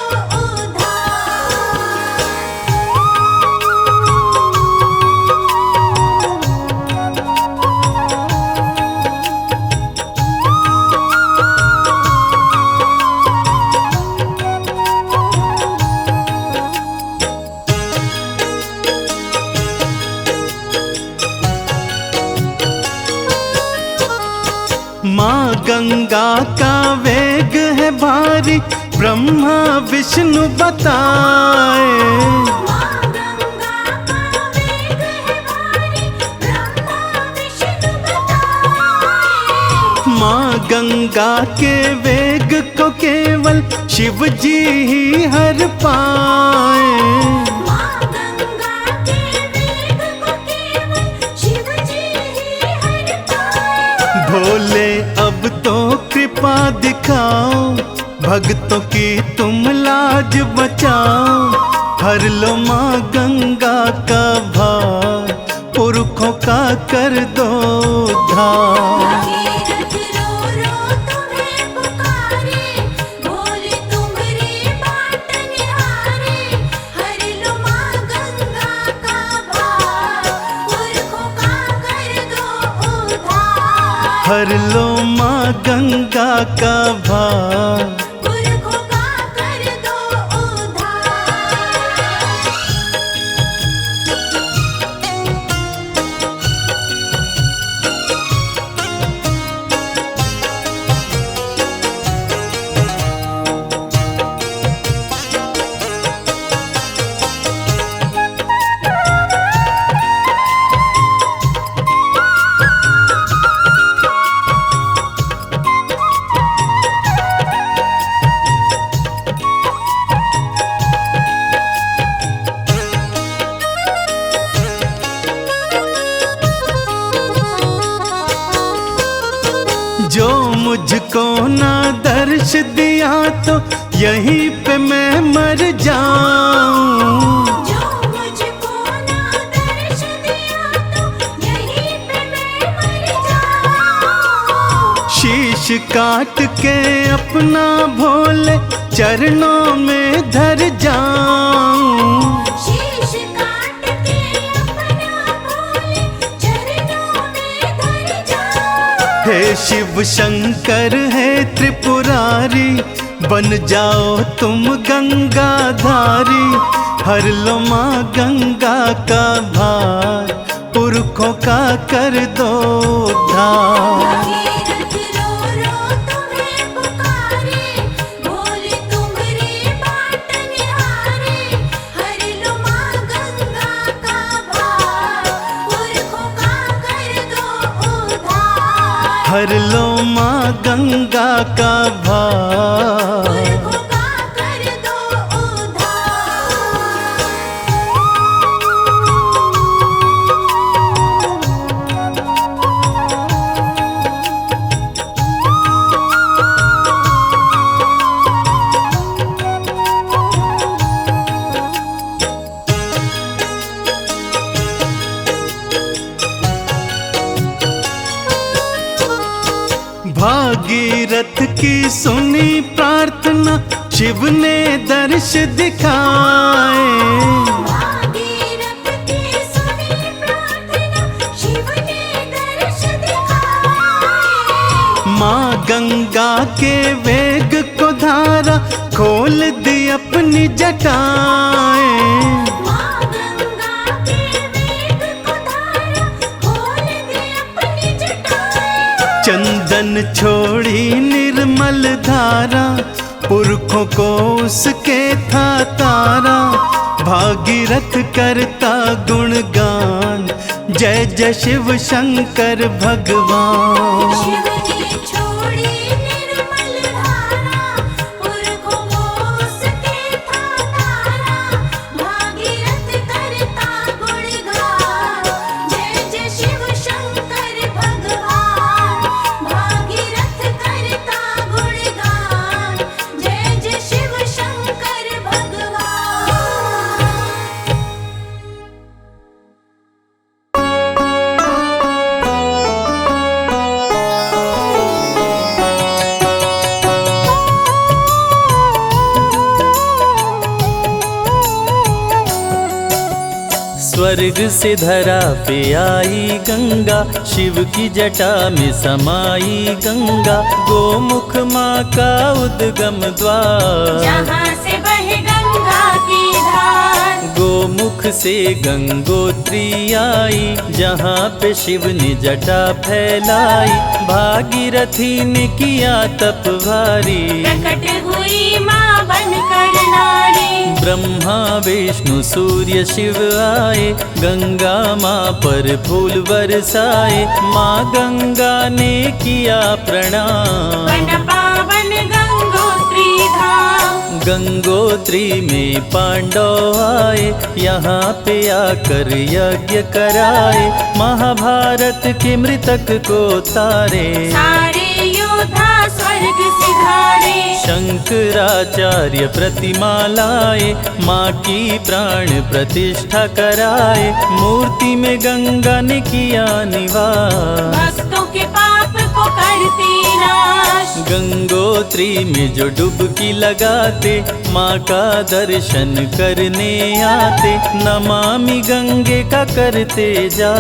माँ गंगा का वेग है भारी, ब्रह्मा विष्णु बताए। माँ गंगा का वेग है भारी, ब्रह्मा विष्णु बताए। माँ गंगा के वेग को केवल शिव जी ही हर पाए। माँ गंगा के वेग को केवल शिव जी ही हर पाए। भोले अब तो कृपा दिखाओ, भक्तों की तुम लाज बचाओ। हर लो माँ गंगा का भार, पुरखों का कर दो उद्धार। भगीरथ रो रो तुम्हें पुकारे, भोले तुम्हारी बाट निहारे। हर लो माँ गंगा का भार, पुरखों का कर दो उद्धार। हर लो माँ गंगा का भार। पुरखों का कर दो उद्धार। जो मुझको ना दर्श दिया तो यहीं पे मैं मर जाऊं। जो मुझको ना दर्श दिया तो यहीं पे मैं मर जाऊं। शीश काट के अपना भोले चरणों में धर जाऊं। शीश काट के अपना भोले चरणों में धर जाऊं। हे शिव शंकर है त्रिपुरारी, बन जाओ तुम गंगाधारी। हर लो माँ गंगा का भार, पुरखों का कर दो उद्धार। भगीरथ रो रो तुम्हें पुकारे, बोले तुम्हारे बाट निहारे। हर लो माँ गंगा का भार, पुरखों का कर दो उद्धार। हर लो माँ गंगा का भार। पुरखों का कर दो उद्धार। भागीरथ की सुनी प्रार्थना, शिव ने दर्श दिखाए। भागीरथ की सुनी प्रार्थना, शिव ने दर्श दिखाए। माँ गंगा के वेग को धारा, खोल दी अपनी जटाएं। माँ गंगा के वेग को धारा, खोल दे अपनी जटाएं। चंदन छोड़ी निर्मल धारा, पुरखों को उसके था तारा। भागीरथ करता गुणगान, जय जय शिव शंकर भगवान। शिव ने छोड़ी निर्मल धारा, पुरखों को उसके था तारा। भागीरथ करता गुणगान, जय जय शिव शंकर भगवान। भागीरथ करता गुणगान, जय जय शिव शंकर भगवान। स्वर्ग से धरा पे आई गंगा, शिव की जटा में समाई गंगा। गोमुख माँ का उद्गम द्वार, जहाँ से बहे गंगा की धार। गोमुख से गंगोत्री आई, जहाँ पे शिव ने जटा फैलाई। भागीरथी ने किया तप भारी, प्रकट हुई माँ बनकर नारी। ब्रह्मा विष्णु सूर्य शिव आए, गंगा माँ पर फूल बरसाए। माँ गंगा ने किया प्रणाम, बन पावन गंगोत्री धाम। गंगोत्री में पांडव आए, यहाँ पे आकर यज्ञ कराए। महाभारत के मृतक को तारे, सारे योद्धा स्वर्ग सिधारे। शंकराचार्य प्रतिमा लाए, माँ की प्राण प्रतिष्ठा कराए। मूर्ति में गंगा ने किया निवास, भक्तों के पाप को करती नाश। गंगोत्री में जो डुबकी लगाते, माँ का दर्शन करने आते। नमामि गंगे का करते जा,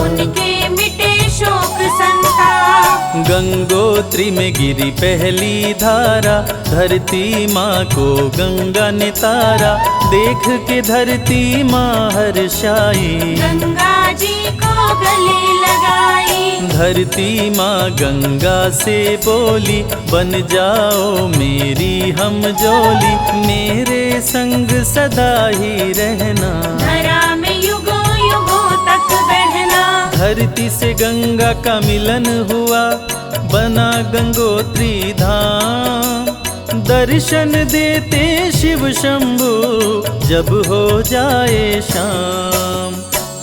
उनके मिटे शोक संताप। गंगोत्री में गिरी पहली धारा, धरती माँ को गंगा ने तारा। देख के धरती माँ हर्षाई, गंगा जी को गले लगाई। धरती माँ गंगा से बोली, बन जाओ मेरी हम जोली। मेरे संग सदा ही रहना, धरा में युगों युगों तक बहना। धरती से गंगा का मिलन हुआ, बना गंगोत्री धाम। दर्शन देते शिव शंभु, जब हो जाए शाम।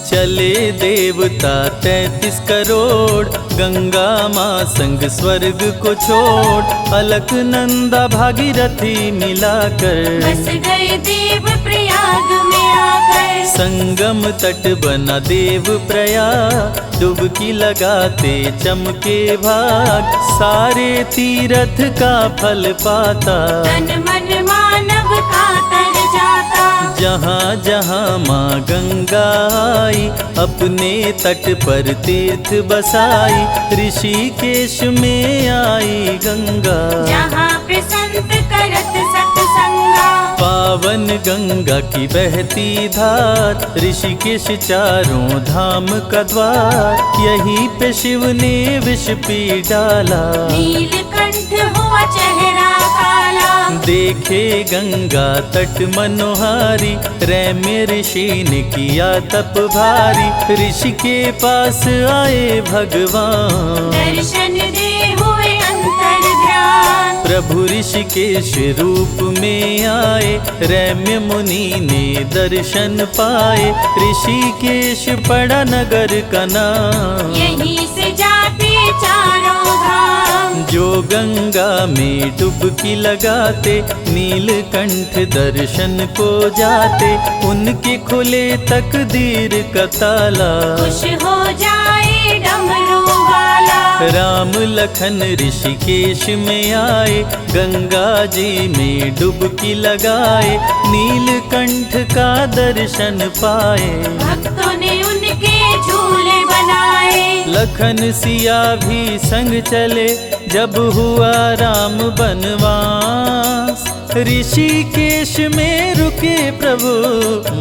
चले देवता 33 करोड़, गंगा माँ संग स्वर्ग को छोड़। अलकनंदा भागीरथी मिलाकर, बस गए देव प्रयाग में आकर। संगम तट बना देव प्रयाग, डुबकी लगाते चमके भाग। सारे तीर्थ का फल पाता, तन मन मानव का तर जाता। जहाँ जहाँ माँ गंगा आई, अपने तट पर तीर्थ बसाई। ऋषिकेश में आई गंगा, जहाँ पे संत करत सत्संगा। पावन गंगा की बहती धार, ऋषिकेश चारों धाम का द्वार। यहीं पे शिव ने विष पी डाला, नीलकंठ हुआ चेहरा काला। देखे गंगा तट मनोहारी, रैम्य ऋषि ने किया तप भारी। ऋषि के पास आए भगवान, दर्शन दे हुए अंतर ध्यान। प्रभु ऋषिकेश रूप में आए, रैम्य मुनि ने दर्शन पाए। ऋषिकेश पड़ा नगर का नाम, यहीं से जाते चारों धाम। जो गंगा में डुबकी लगाते, नीलकंठ दर्शन को जाते। उनके खुले तकदीर का ताला, खुश हो जाए डमरू वाला। राम लखन ऋषिकेश में आए, गंगा जी में डुबकी लगाए। नीलकंठ का दर्शन पाए, भक्तों ने उनके झूले बनाए। लखन सिया भी संग चले, जब हुआ राम बनवास। ऋषिकेश में रुके प्रभु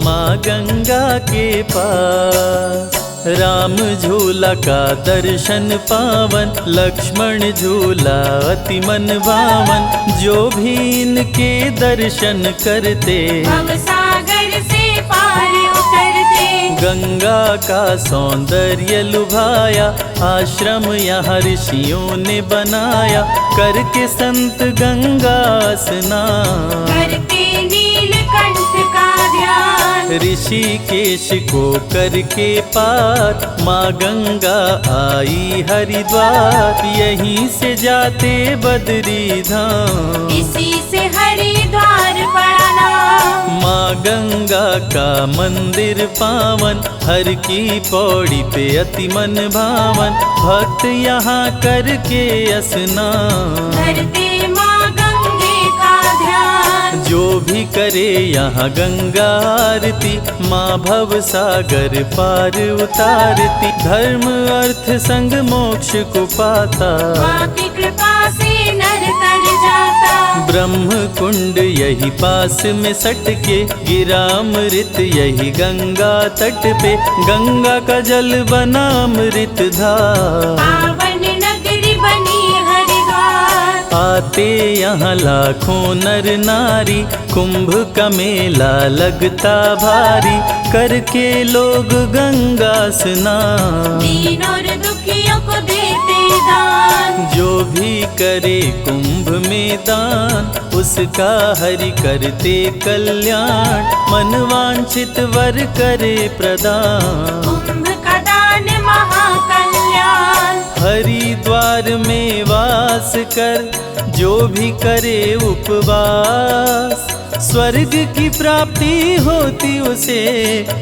माँ गंगा के पास। राम झूला का दर्शन पावन, लक्ष्मण झूला अति मन भावन। जो भी इनके दर्शन करते, भवसागर से पार उतरते। गंगा का सौंदर्य लुभाया, आश्रम यहाँ ऋषियों ने बनाया। करके संत गंगा स्नान, करते नीलकंठ का ध्यान। ऋषिकेश को करके पार, माँ गंगा आई हरिद्वार। यहीं से जाते बद्री धाम, इसी से हरिद्वार पड़ा नाम। माँ गंगा का मंदिर पावन, हर की पौड़ी पे अति मन भावन। भक्त यहाँ करके स्नान, करते माँ गंगे का ध्यान। जो भी करे यहाँ गंगा आरती, माँ भव सागर पार उतारती। धर्म अर्थ संग मोक्ष को पाता, माँ की कृपा से नर तर जाता। ब्रह्म कुंड यही पास में सटके, गिरा अमृत यही गंगा तट पे। गंगा का जल बना अमृत धार, पावन नगरी बनी हरिद्वार। आते यहाँ लाखों नर नारी, कुंभ का मेला लगता भारी। करके लोग गंगा स्नान, दीन और दुखियों को देते दान। जो भी करे कुंभ में दान, उसका हरि करते कल्याण। मनवांछित वर करे प्रदान, कुंभ का दान महाकल्याण। हरिद्वार में वास कर, जो भी करे उपवास। स्वर्ग की प्राप्ति होती उसे,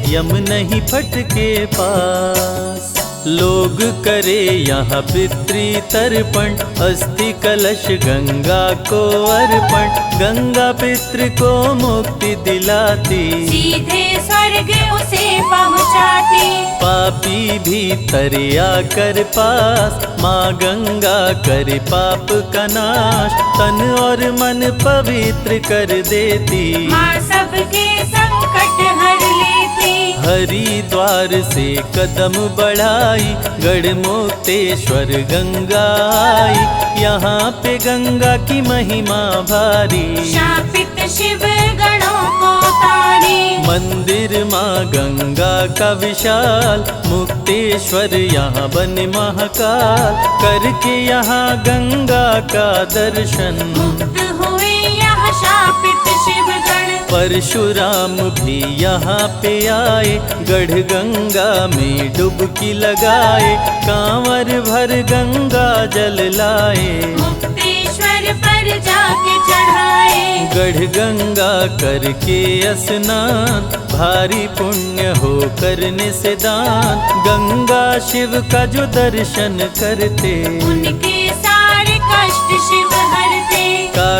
यम नहीं फटके पास। लोग करे यहाँ पितृ तर्पण, अस्थि कलश गंगा को अर्पण। गंगा पितृ को मुक्ति दिलाती, सीधे स्वर्ग उसे पहुँचाती। पापी भी तरे आकर पास, माँ गंगा करे पाप का नाश। तन और मन पवित्र कर देती, माँ सबके संकट हर लेती। हरिद्वार से कदम बढ़ाई, गढ़मुक्तेश्वर गंगा आई। यहाँ पे गंगा की महिमा भारी, शापित शिव गणों को तारी। मंदिर माँ गंगा का विशाल, मुक्तेश्वर यहाँ बने महाकाल। करके यहाँ गंगा का दर्शन, मुक्त हुए यहाँ शापित शिव गण। परशुराम भी यहाँ पे आए, गढ़ गंगा में डुबकी लगाए। कांवर भर गंगा जल लाए, मुक्तेश्वर पर जाके चढ़ाए। गढ़ गंगा करके स्नान, भारी पुण्य हो करने से दान। गंगा शिव का जो दर्शन करते, उनके सारे कष्ट शिव हरते।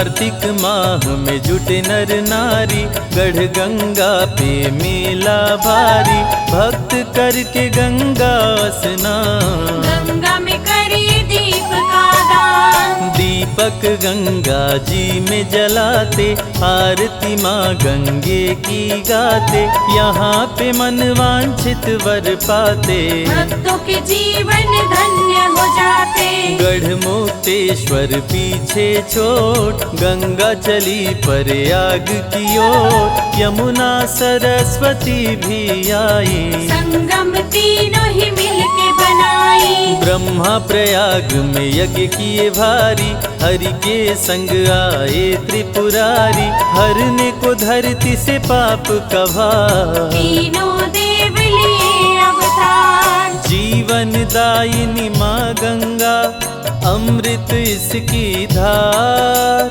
कार्तिक माह में जुटे नर नारी, गढ़ गंगा पे मेला भारी, भक्त करके गंगा स्नान। गंगा में करिए दीप का दान, दीपक गंगा जी में जलाते, आरती माँ गंगे की गाते, यहाँ पे मन वांछित वर पाते। भक्तों के जीवन धन्य हो जाते। गढ़ मुक्तेश्वर पीछे छोड़, गंगा चली प्रयाग की ओर, यमुना सरस्वती भी आई, संगम तीनों ही मिलके बनाई। ब्रह्मा प्रयाग में यज्ञ किए भारी, हरि के संग आए त्रिपुरारी, हरने को धरती से पाप का भार। तीनों देव लिए अवतार, जीवन दायिनी माँ गंगा, अमृत इसकी धार,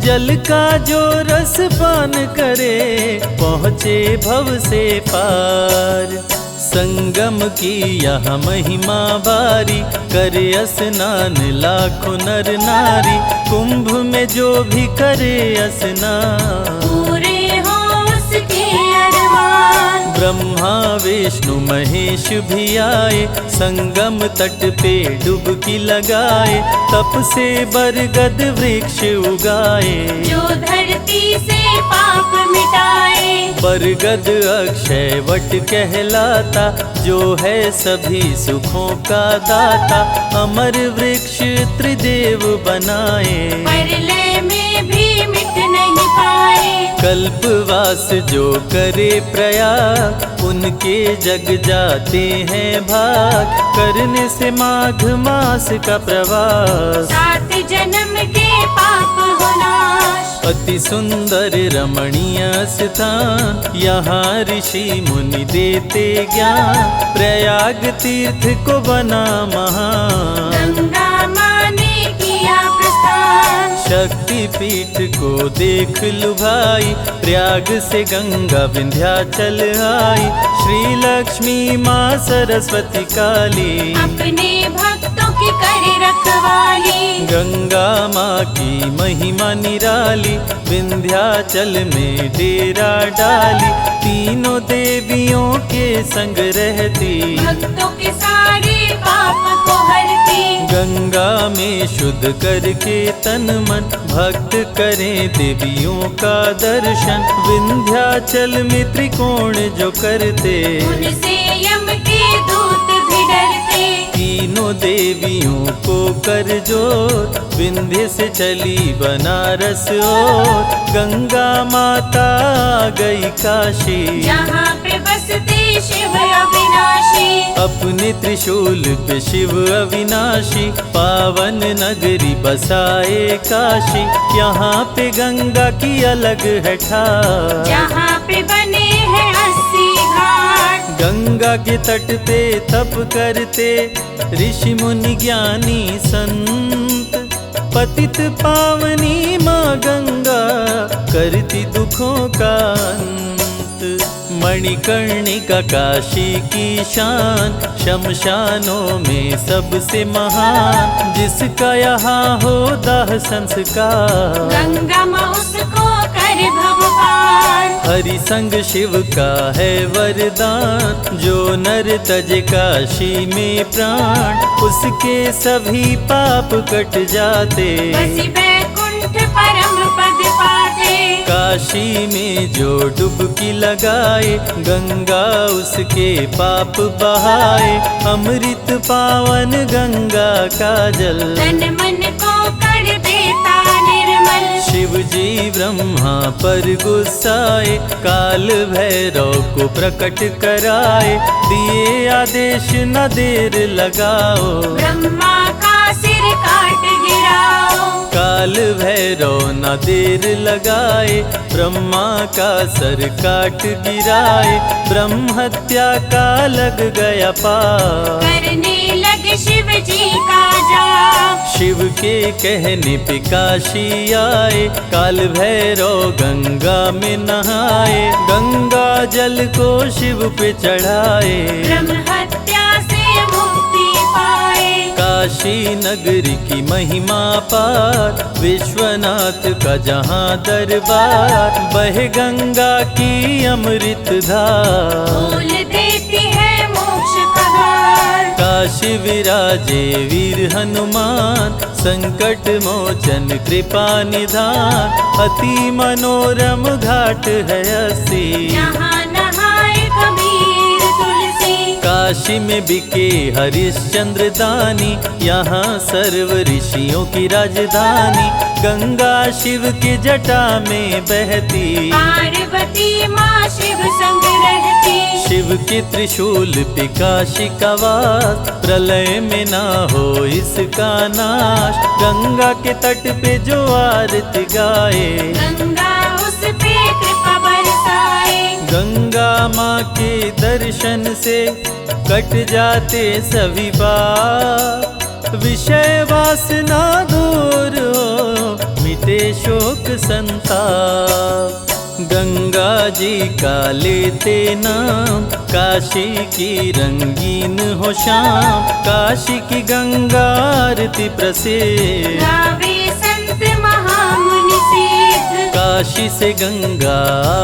जल का जो रस पान करे, पहुँचे भव से पार। संगम की यह महिमा बारी, करे स्नान लाखों नर नारी, कुंभ में जो भी करे स्नान, पूरे हो उसके अरमान। ब्रह्मा विष्णु महेश भी आए, संगम तट पे डुबकी लगाए, तप से बरगद वृक्ष उगाए, जो धरती से पाप मिटाए। बरगद अक्षय वट कहलाता, जो है सभी सुखों का दाता, अमर वृक्ष त्रिदेव बनाए, प्रलय में भी मिट नहीं पाए। कल्पवास जो करे प्रयाग, उनके जग जाते हैं भाग, करने से माघ मास का प्रवास, 7 जन्म के पाप हो नाश। अति सुंदर रमणीय स्थान, यहाँ ऋषि मुनि देते ज्ञान, प्रयाग तीर्थ को बना महान, गंगा माँ ने किया प्रस्थान। शक्ति पीठ को देख लुभाई, प्रयाग से गंगा विंध्याचल आई, श्री लक्ष्मी माँ सरस्वती काली, अपने भक्तों की करे रखवाली। गंगा माँ की महिमा निराली, विंध्याचल में डेरा डाली, तीनों देवियों के संग रहती, भक्तों के सारे पाप को हरती। गंगा में शुद्ध करके तन मन, भक्त करें देवियों का दर्शन, विंध्याचल में त्रिकोण जो करते, उनसे यम के दूत भी डरते। तीनों देवियों को कर जोर, विंध्य से चली बनारस और, गंगा माता आ गई काशी, जहाँ पे बसते शिव अविनाशी। अपने त्रिशूल पे शिव अविनाशी, पावन नगरी बसाए काशी, यहाँ पे गंगा की अलग है ठार, जहाँ पे बने हैं 80 घाट। गंगा के तट पे तप करते, ऋषि मुनि ज्ञानी संत, पतित पावनी माँ गंगा, करती दुखों का अंत। मणिकर्णिका काशी की शान, शमशानों में सबसे महान, जिसका यहाँ हो दाह संस्कार, गंगा माँ उसको कर भव पार। हरि संग शिव का है वरदान, जो नर तज काशी में प्राण, उसके सभी पाप कट जाते, बसी बैकुंठ परम पद पाते। काशी में जो डुबकी लगाए, गंगा उसके पाप बहाए, अमृत पावन गंगा का जल, तन मन को कर देता निर्मल। शिव जी ब्रह्मा पर गुस्साए, काल भैरव को प्रकट कराए, दिए आदेश न देर लगाओ, ब्रह्मा का सिर काट गिराओ। काल भैरव न देर लगाए, ब्रह्मा का सर काट गिराए, ब्रह्म हत्या का लग गया पाप, करने लगे शिव जी का जाप। शिव के कहने पे काशी आए, काल भैरव गंगा में नहाए, गंगा जल को शिव पे चढ़ाए, ब्रह्म हत्या से मुक्ति पाए। काशी नगरी की महिमा पार, विश्वनाथ का जहाँ दरबार, बहे गंगा की अमृत धार। बोल देती है मोक्ष का द्वार। काशी विराजे वीर हनुमान, संकट मोचन कृपा निधान, अति मनोरम घाट है असी। यहाँ नहाए कबीर तुलसी। काशी में बिके हरिश्चंद्र दानी, यहाँ सर्व ऋषियों की राजधानी, गंगा शिव की जटा में बहती, पार्वती माँ शिव संग रहती। शिव के त्रिशूल पे काशी का वास, प्रलय में ना हो इसका नाश, गंगा के तट पे जो आरती गाए, गंगा उस पे कृपा बरसाए। गंगा माँ के दर्शन से कट जाते सभी पाप, विषय वासना दूर हो मिटे शोक संताप। गंगा जी का लेते नाम, काशी की रंगीन हो शाम, काशी की गंगा आरती प्रसिद्ध, गावे संत महामुनि सिद्ध। काशी से गंगा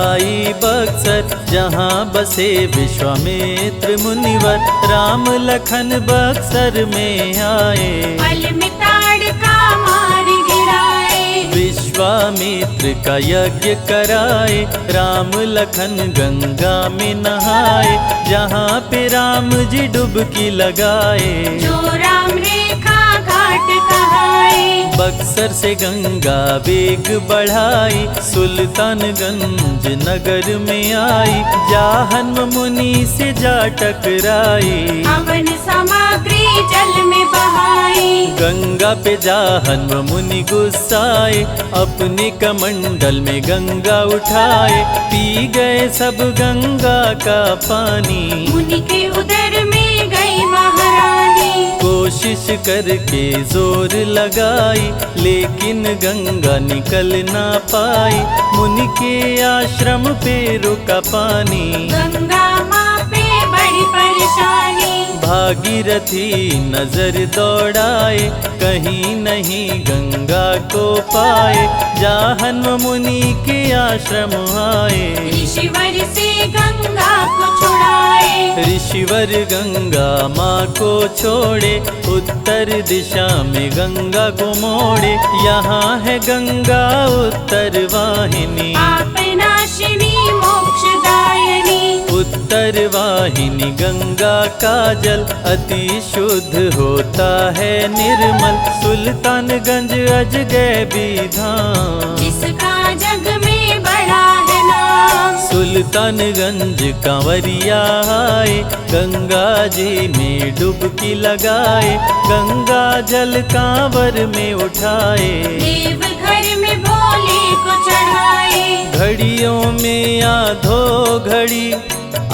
आई बक्सर, जहाँ बसे विश्वामित्र मुनिवर, राम लखन बक्सर में आए, पल में ताड़का मार गिराए। विश्वामित्र का यज्ञ कराए, राम लखन गंगा में नहाए, जहाँ पे राम जी डुबकी लगाए, जो राम रेखा घाट कहाए। बक्सर से गंगा वेग बढ़ाई, सुल्तानगंज नगर में आई, जाहन्म मुनि से जा टकराई, हवन सामग्री जल में बहाई। गंगा पे जाहन्म मुनि गुस्साए, अपने कमंडल में गंगा उठाए, पी गए सब गंगा का पानी, मुनि के उदर में गई महारानी। कोशिश करके जोर लगाई, लेकिन गंगा निकल ना पाई, मुनि के आश्रम पे रुका पानी, गंगा माँ पे बड़ी परेशानी। भागीरथी नजर दौड़ाए, कहीं नहीं गंगा को पाए, जाहन्म मुनि के आश्रम आए, ऋषिवर से गंगा को छुड़ाए। ऋषिवर गंगा माँ को छोड़े, उत्तर दिशा में गंगा को मोड़े, यहाँ है गंगा उत्तर वाहिनी, आप नाशिनी मोक्षदायिनी। उत्तर वाहिनी गंगा का जल अति शुद्ध होता है निर्मल, सुल्तानगंज अजगैबी धाम, जिसका जग में बड़ा है नाम। सुल्तानगंज कांवरिया आए, गंगा जी में डुबकी लगाए, गंगा जल कांवर में उठाए, देव घर में भोले को चढ़ाए। घड़ियों में आधो घड़ी,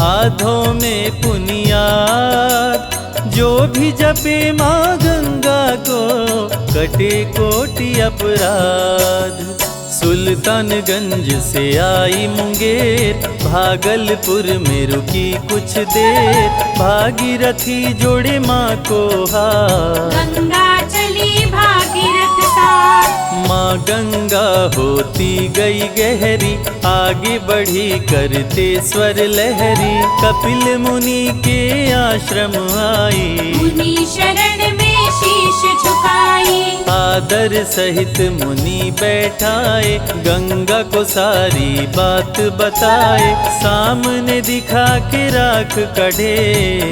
आधों में पुनियाद, जो भी जपे माँ गंगा को कटे कोटि अपराध। सुल्तानगंज से आई मुंगेर, भागलपुर में रुकी कुछ देर, भागीरथी जोड़े माँ को हाथ, गंगा चली भागीरथ साथ। माँ गंगा होती गई गहरी, आगे बढ़ी करते स्वर लहरी, कपिल मुनि के आश्रम आई, मुनि शरण में शीश झुकाई। आदर सहित मुनि बैठाए, गंगा को सारी बात बताए, सामने दिखा के राख कढ़े,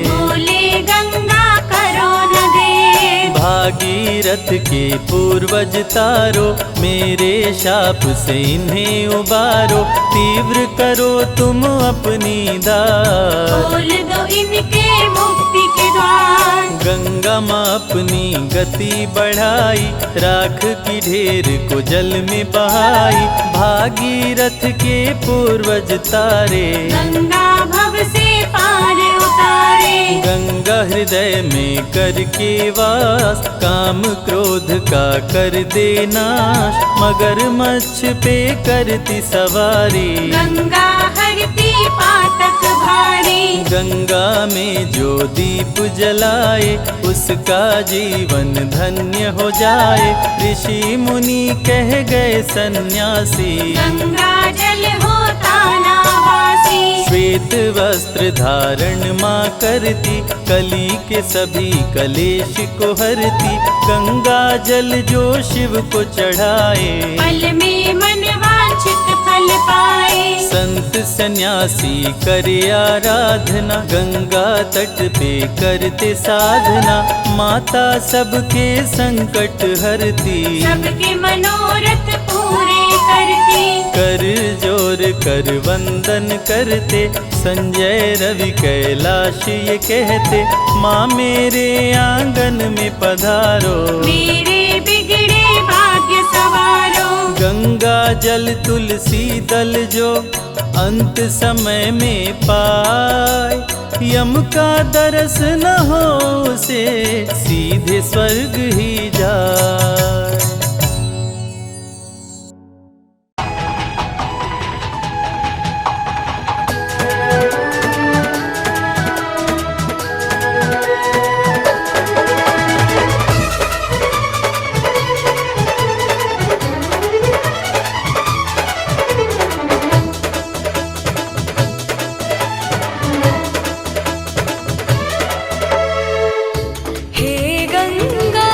बोले गंगा करो न दे। भागीरथ के पूर्वज तारो, मेरे शाप से इन्हें उबारो, तीव्र करो तुम अपनी दात, खोल दो इनके मुक्ति के द्वार। गंगा माँ अपनी गति बढ़ाई, राख की ढेर को जल में बहाई, भागीरथ के पूर्वज तारे, गंगा भव से पार उतारे। गंगा हृदय में करके वास, काम क्रोध का कर दे नाश, मगरमच्छ पे करती सवारी, गंगा हरती पातक भारी। गंगा में जो दीप जलाए उसका जीवन धन्य हो जाए। ऋषि मुनि कह गए सन्यासी, गंगा जल होता नावासी। श्वेत वस्त्र धारण माँ करती, कली के सभी कलेश को हरती। गंगा जल जो शिव को चढ़ाए, पल में मन वांछित फल पाए। संत सन्यासी करे आराधना, गंगा तट पे करते साधना। माता सबके संकट हरती, सबके मनोरथ पूरे करती। कर जोर कर वंदन करते, संजय रवि कैलाश ये कहते। माँ मेरे आंगन में पधारो, मेरे बिगड़े भाग्य सवारो। गंगा जल तुलसी दल जो अंत समय में पाए। यम का दरस न हो उसे, सीधे स्वर्ग ही जाए। हे गंगा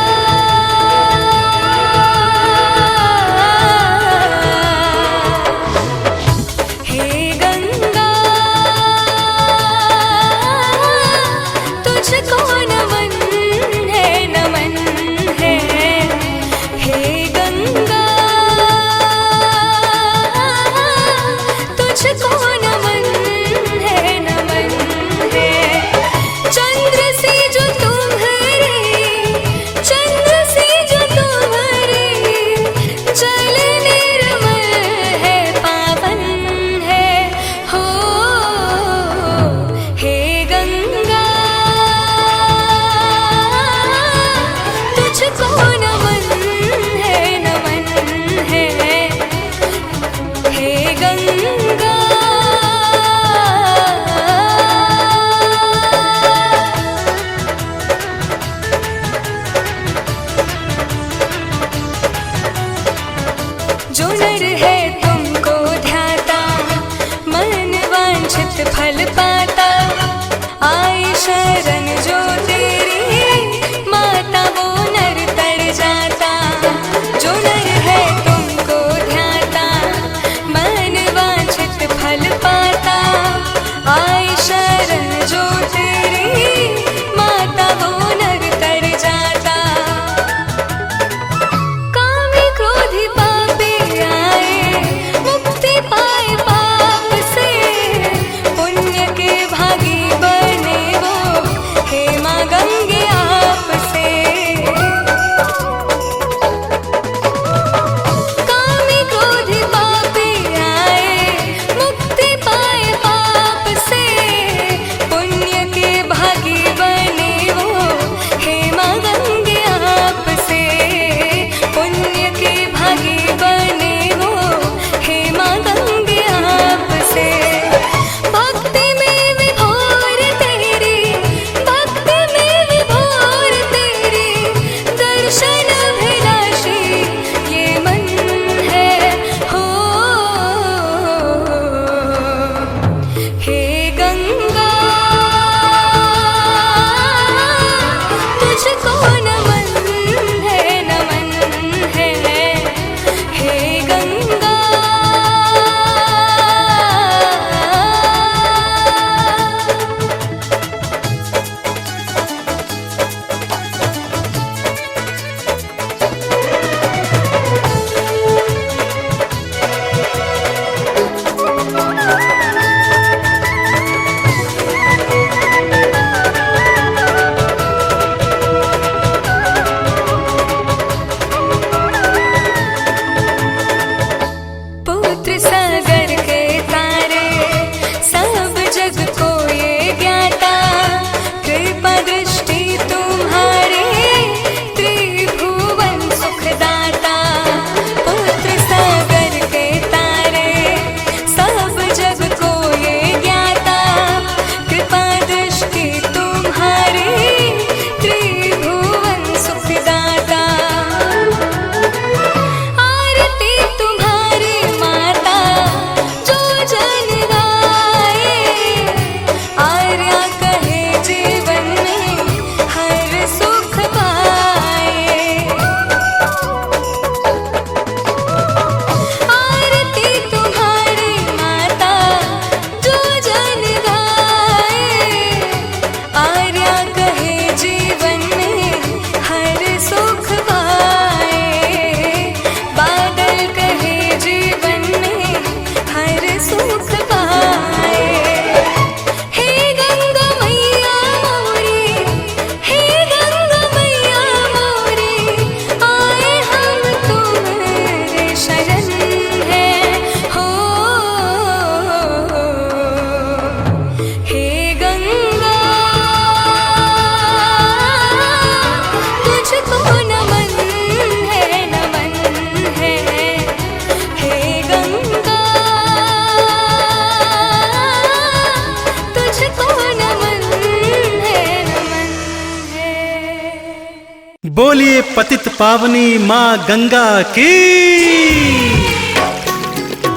बोलिए पतित पावनी माँ गंगा की।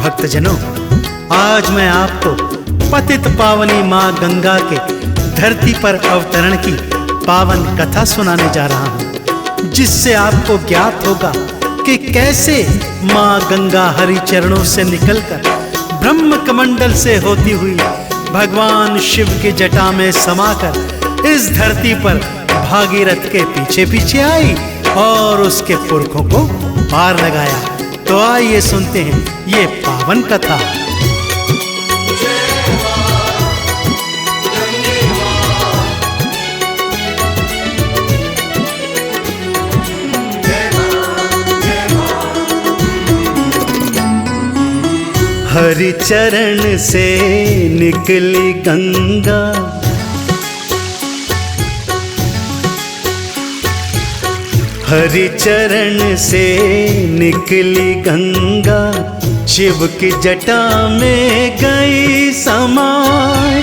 भक्तजनों, आज मैं आपको पतित पावनी माँ गंगा के धरती पर अवतरण की पावन कथा सुनाने जा रहा हूँ, जिससे आपको ज्ञात होगा कि कैसे माँ गंगा हरि चरणों से निकलकर ब्रह्म कमंडल से होती हुई भगवान शिव की जटा में समाकर इस धरती पर भागीरथ के पीछे पीछे आई और उसके पुरखों को पार लगाया। तो आइए सुनते हैं ये पावन कथा। हरि चरण से निकली गंगा, हरि चरण से निकली गंगा, शिव की जटा में गई समाए।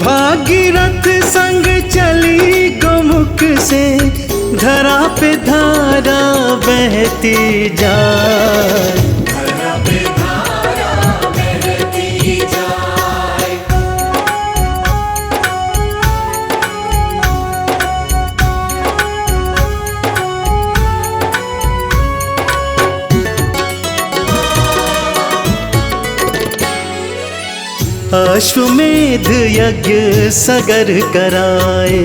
भागीरथ संग चली गोमुख से, धरा पे धारा बहती जाए। अश्वमेध यज्ञ सगर कराए,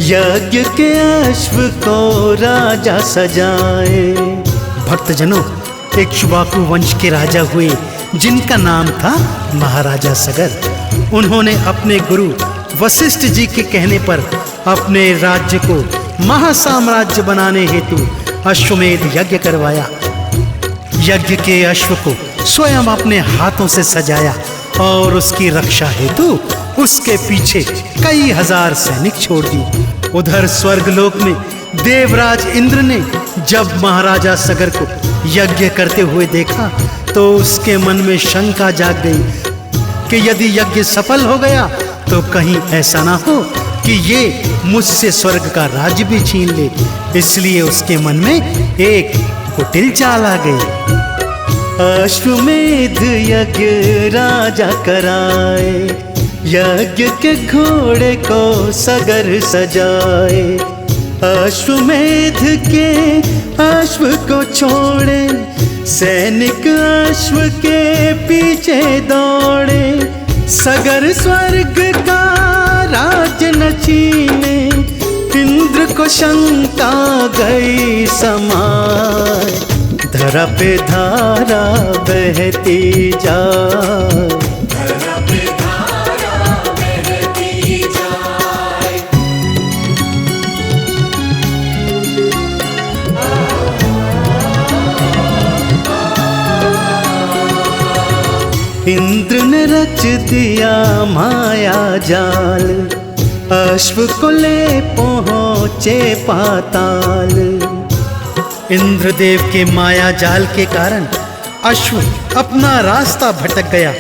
यज्ञ के अश्व को राजा सजाए। भक्तजनों, इक्ष्वाकु वंश के राजा हुए जिनका नाम था महाराजा सगर। उन्होंने अपने गुरु वशिष्ठ जी के कहने पर अपने राज्य को महासाम्राज्य बनाने हेतु अश्वमेध यज्ञ करवाया। यज्ञ के अश्व को स्वयं अपने हाथों से सजाया और उसकी रक्षा हेतु उसके पीछे कई हजार सैनिक छोड़ दी। उधर स्वर्गलोक में देवराज इंद्र ने जब महाराजा सगर को यज्ञ करते हुए देखा तो उसके मन में शंका जाग गई कि यदि यज्ञ सफल हो गया तो कहीं ऐसा ना हो कि ये मुझसे स्वर्ग का राज्य भी छीन ले। इसलिए उसके मन में एक कुटिल चाल आ गई। अश्वमेध यज्ञ राजा कराए, यज्ञ के घोड़े को सगर सजाए। अश्वमेध के अश्व को छोड़े, सैनिक अश्व के पीछे दौड़े। सगर स्वर्ग का राज्य न छीने, इंद्र को शंका गई समाए। धरा पे धारा बहती जाए, धरा पे धारा बहती जाए। इंद्र ने रच दिया माया जाल, अश्व को ले पहुँचे पाताल। इंद्रदेव के माया जाल के कारण अश्व अपना रास्ता भटक गया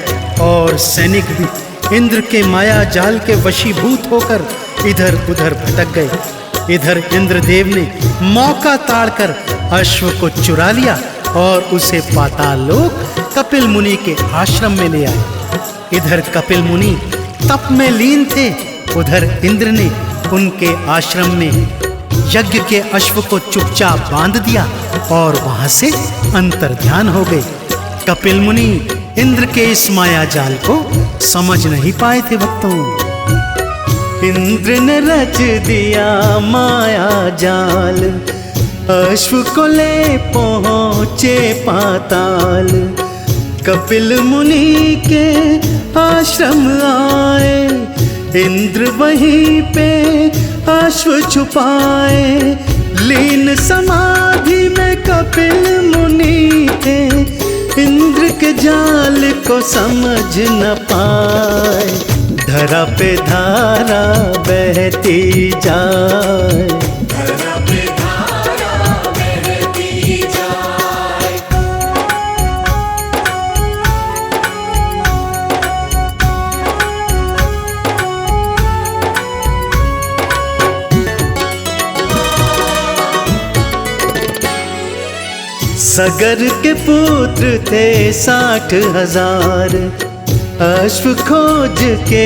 और सैनिक भी इंद्र के माया जाल के वशीभूत होकर इधर उधर भटक गए। इधर इंद्रदेव ने मौका ताड़कर अश्व को चुरा लिया और उसे पाताल लोक कपिल मुनि के आश्रम में ले आए। इधर कपिल मुनि तप में लीन थे, उधर इंद्र ने उनके आश्रम में यज्ञ के अश्व को चुपचाप बांध दिया और वहां से अंतर्ध्यान हो गए। कपिल मुनि इंद्र के इस माया जाल को समझ नहीं पाए थे। भक्तों, इंद्र ने रच दिया माया जाल, अश्व को ले पहुँचे पाताल। कपिल मुनि के आश्रम आए, इंद्र वहीं पे अश्व छुपाए। लीन समाधि में कपिल मुनि थे, इंद्र के जाल को समझ न पाए। धरा पे धारा बहती जाए, धरा पे धारा बहती जाए। सगर के पुत्र थे 60,000, अश्व खोज के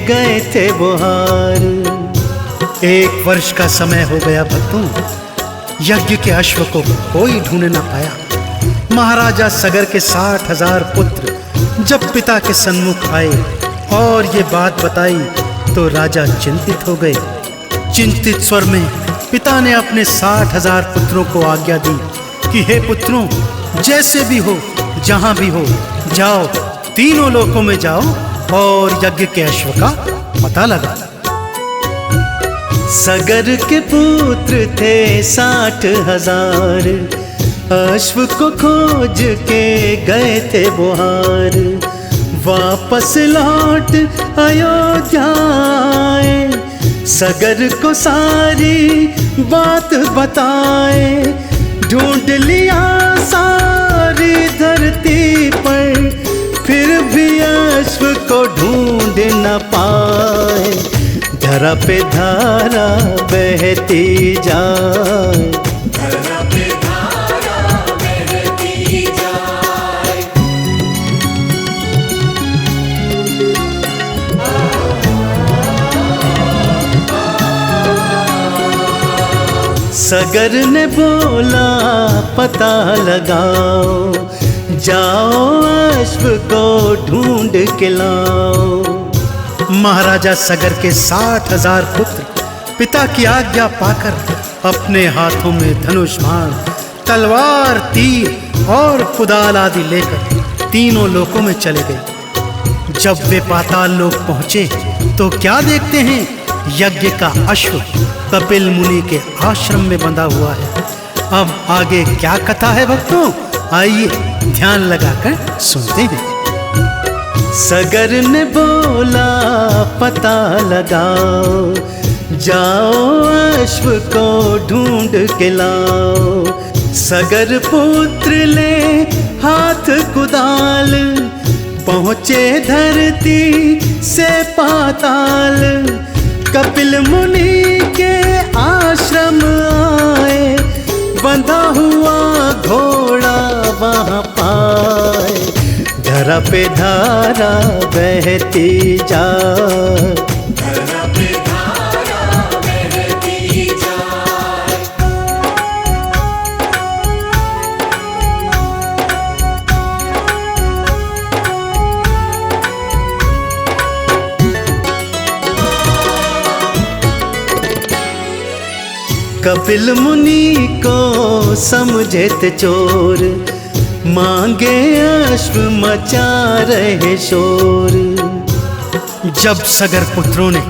गए थे बुहार। 1 वर्ष का समय हो गया भक्तों, यज्ञ के अश्व को कोई ढूंढ ना पाया। महाराजा सगर के 60,000 पुत्र जब पिता के सन्मुख आए और ये बात बताई तो राजा चिंतित हो गए। चिंतित स्वर में पिता ने अपने 60,000 पुत्रों को आज्ञा दी कि हे पुत्रों, जैसे भी हो, जहां भी हो, जाओ, तीनों लोकों में जाओ और यज्ञ के अश्व का पता लगा। सगर के पुत्र थे 60,000, अश्व को खोज के गए थे बुहार। वापस लौट अयोध्या आए, सगर को सारी बात बताए। ढूंढ लिया सारी धरती पर, फिर भी अश्व को ढूंढ न पाए। धरा पे धारा बहती जाए, धरा पे धारा बहती जाए। सगर ने बोला पता लगाओ, जाओ अश्व को ढूंढ के लाओ। महाराजा सगर के 60,000 पुत्र पिता की आज्ञा पाकर अपने हाथों में धनुष बाण, तलवार, तीर और कुदाल आदि लेकर तीनों लोकों में चले गए। जब वे पाताल लोक पहुंचे तो क्या देखते हैं, यज्ञ का अश्व कपिल मुनि के आश्रम में बंधा हुआ है। अब आगे क्या कथा है भक्तों, आइए ध्यान लगाकर सुनते हैं। सगर ने बोला पता लगाओ, जाओ अश्व को ढूंढ के लाओ। सगर पुत्र ले हाथ कुदाल, पहुँचे धरती से पाताल। कपिल मुनि के आश्रम आए, बंधा हुआ घोड़ा वहाँ पाए। धरा पे धारा बहती जाए, धरा पे धारा बहती जाए। कपिल मुनि को समझे थे चोर, मांगे अश्व मचा रहे शोर। जब सगर पुत्रों ने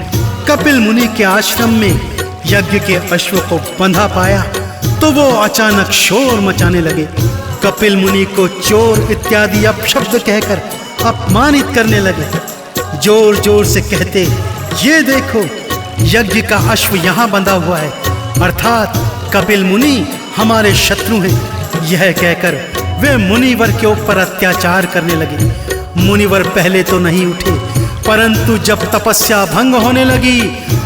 कपिल मुनि के आश्रम में यज्ञ के अश्व को बंधा पाया तो वो अचानक शोर मचाने लगे। कपिल मुनि को चोर इत्यादि अपशब्द कहकर अपमानित करने लगे। जोर जोर से कहते, ये देखो यज्ञ का अश्व यहाँ बंधा हुआ है, अर्थात कपिल मुनि हमारे शत्रु हैं। यह कहकर वे मुनिवर के ऊपर अत्याचार करने लगे। मुनिवर पहले तो नहीं उठे, परंतु जब तपस्या भंग होने लगी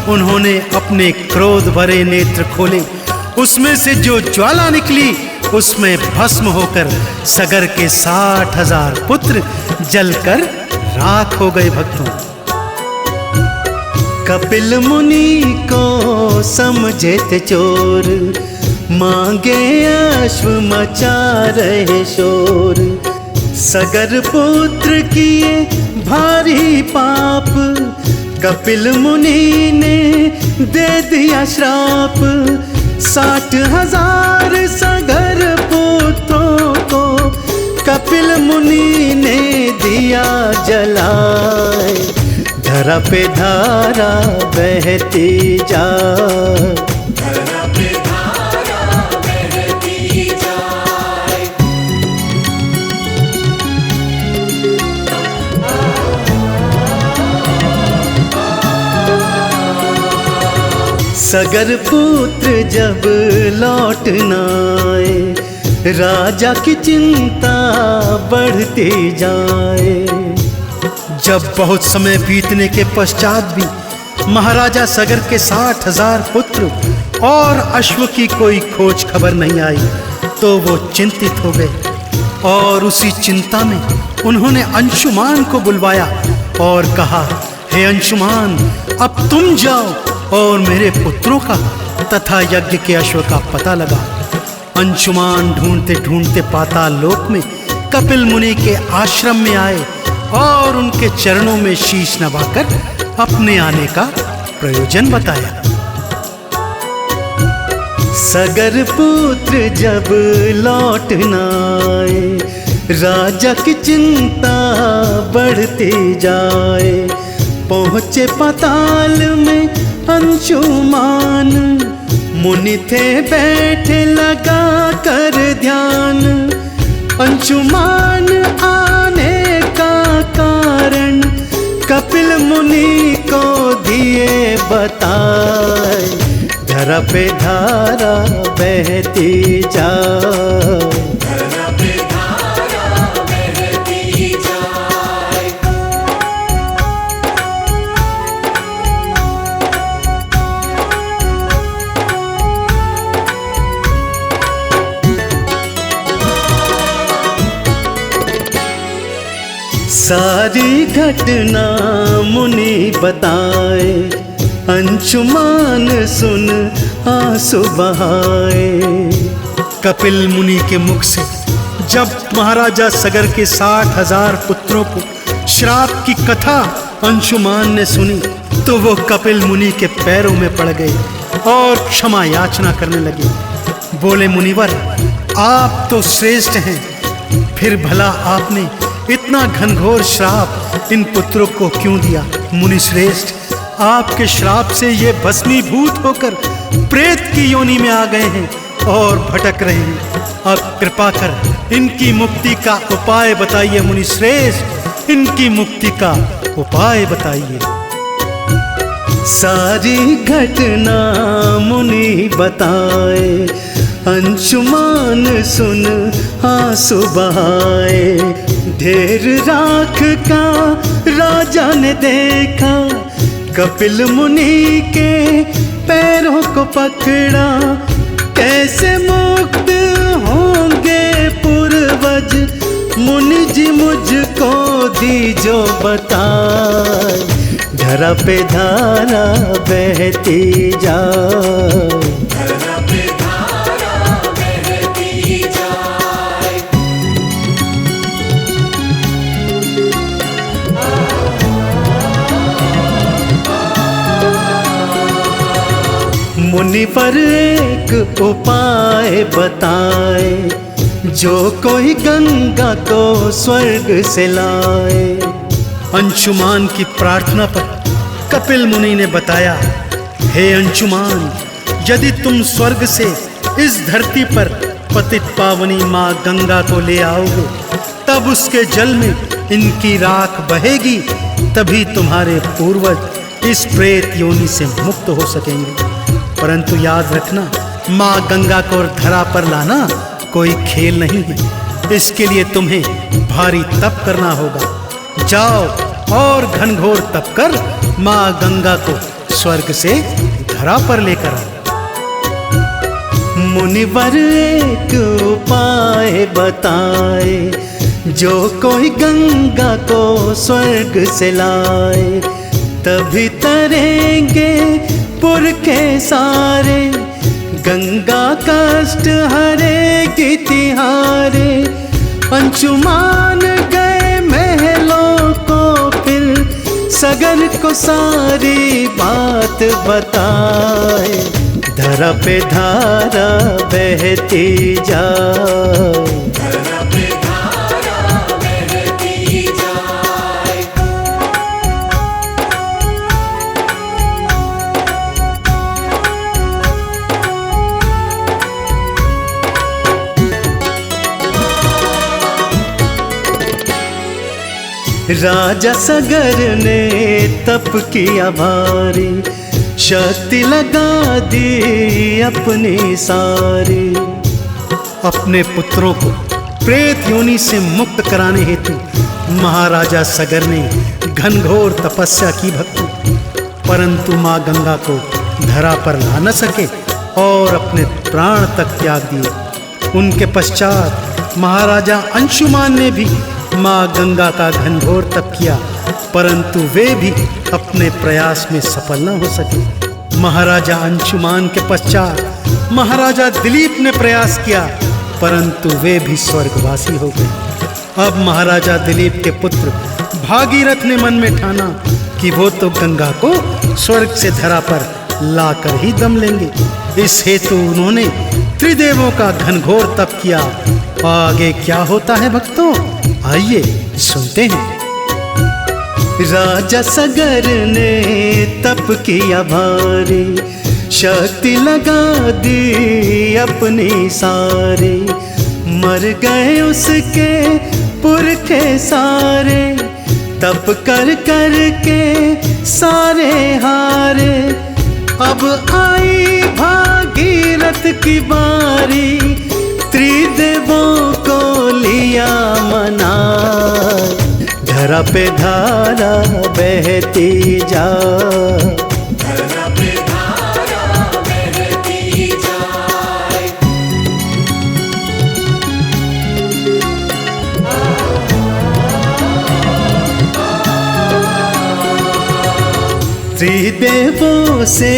उन्होंने अपने क्रोध भरे नेत्र खोले। उसमें से जो ज्वाला निकली उसमें भस्म होकर सगर के 60,000 पुत्र जलकर राख हो गए। भक्तों, कपिल मुनि को समझे थे चोर, मांगे अश्व मचा रहे शोर। सगर पुत्र किए भारी पाप, कपिल मुनि ने दे दिया श्राप। 60,000 सगर पुत्रों को कपिल मुनि ने दिया जलाए। धरा पे धारा बहती जाए, धरा पे धारा बहती जाए। सगर पुत्र जब लौट न आए, राजा की चिंता बढ़ती जाए। जब बहुत समय बीतने के पश्चात भी महाराजा सगर के 60,000 पुत्र और अश्व की कोई खोज खबर नहीं आई तो वो चिंतित हो गए और उसी चिंता में उन्होंने अंशुमान को बुलवाया और कहा, हे अंशुमान, अब तुम जाओ और मेरे पुत्रों का तथा यज्ञ के अश्व का पता लगाओ। अंशुमान ढूंढते ढूंढते पाताल लोक में कपिल मुनि के आश्रम में आए और उनके चरणों में शीश नवाकर अपने आने का प्रयोजन बताया। सगर पुत्र जब लौट न आए, राजा की चिंता बढ़ती जाए। पहुँचे पाताल में अंशुमान, मुनि थे बैठे लगा कर ध्यान। अंशुमान आने का कारण कपिल मुनि को दिए बताए। धरा पे धारा बहती जाए, सारी घटना मुनि बताए। अंशुमान सुन आंसू बहाए। कपिल मुनि के मुख से जब महाराजा सगर के 60,000 पुत्रों को श्राप की कथा अंशुमान ने सुनी तो वो कपिल मुनि के पैरों में पड़ गए और क्षमा याचना करने लगे। बोले, मुनिवर, आप तो श्रेष्ठ हैं, फिर भला आपने इतना घनघोर श्राप इन पुत्रों को क्यों दिया? मुनि श्रेष्ठ, आपके श्राप से ये भस्मीभूत होकर प्रेत की योनि में आ गए हैं और भटक रहे हैं। अब कृपा कर इनकी मुक्ति का उपाय बताइए। मुनि श्रेष्ठ, इनकी मुक्ति का उपाय बताइए। सारी घटना मुनि बताए। अंशुमान सुन आंसू बहाए। ढेर राख का राजा ने देखा, कपिल मुनि के पैरों को पकड़ा। कैसे मुक्त होंगे पूर्वज, मुनि जी मुझको दीजो बताए। धरा पे धारा बहती जाए, मुनि पर एक उपाय बताए। जो कोई गंगा को स्वर्ग से लाए। अंशुमान की प्रार्थना पर कपिल मुनि ने बताया, हे अंशुमान, यदि तुम स्वर्ग से इस धरती पर पतित पावनी माँ गंगा को ले आओगे, तब उसके जल में इनकी राख बहेगी, तभी तुम्हारे पूर्वज इस प्रेत योनि से मुक्त हो सकेंगे। परंतु याद रखना, माँ गंगा को धरा पर लाना कोई खेल नहीं है। इसके लिए तुम्हें भारी तप करना होगा। जाओ और घनघोर तप कर माँ गंगा को स्वर्ग से धरा पर लेकर आओ। मुनिवर एक उपाय बताए। जो कोई गंगा को स्वर्ग से लाए, तभी तरेंगे पुरखे सारे। गंगा कष्ट हरेगी तिहारे। अंशुमान गए महलों को फिर, सगर को सारी बात बताए। धरा पे धारा बहती जाए, राजा सगर ने तप किया भारी। शक्ति लगा दी अपनी सारी। अपने पुत्रों को प्रेत योनि से मुक्त कराने हेतु महाराजा सगर ने घनघोर तपस्या की भक्ति, परंतु माँ गंगा को धरा पर ला न सके और अपने प्राण तक त्याग दिए। उनके पश्चात महाराजा अंशुमान ने भी माँ गंगा का घनघोर तप किया, परंतु वे भी अपने प्रयास में सफल न हो सके। महाराजा अंशुमान के पश्चात महाराजा दिलीप ने प्रयास किया, परंतु वे भी स्वर्गवासी हो गए। अब महाराजा दिलीप के पुत्र भागीरथ ने मन में ठाना कि वो तो गंगा को स्वर्ग से धरा पर लाकर ही दम लेंगे। इस हेतु उन्होंने त्रिदेवों का घनघोर तप किया। आगे क्या होता है भक्तों, आइए सुनते हैं। राजा सगर ने तप किया भारी, शक्ति लगा दी अपनी सारी। मर गए उसके पुरखे सारे, तप कर कर के सारे हारे। अब आई भागीरथ की बारी, त्रिदेवों को लिया मना। धरा पे धारा बहती जा, त्रिदेवों से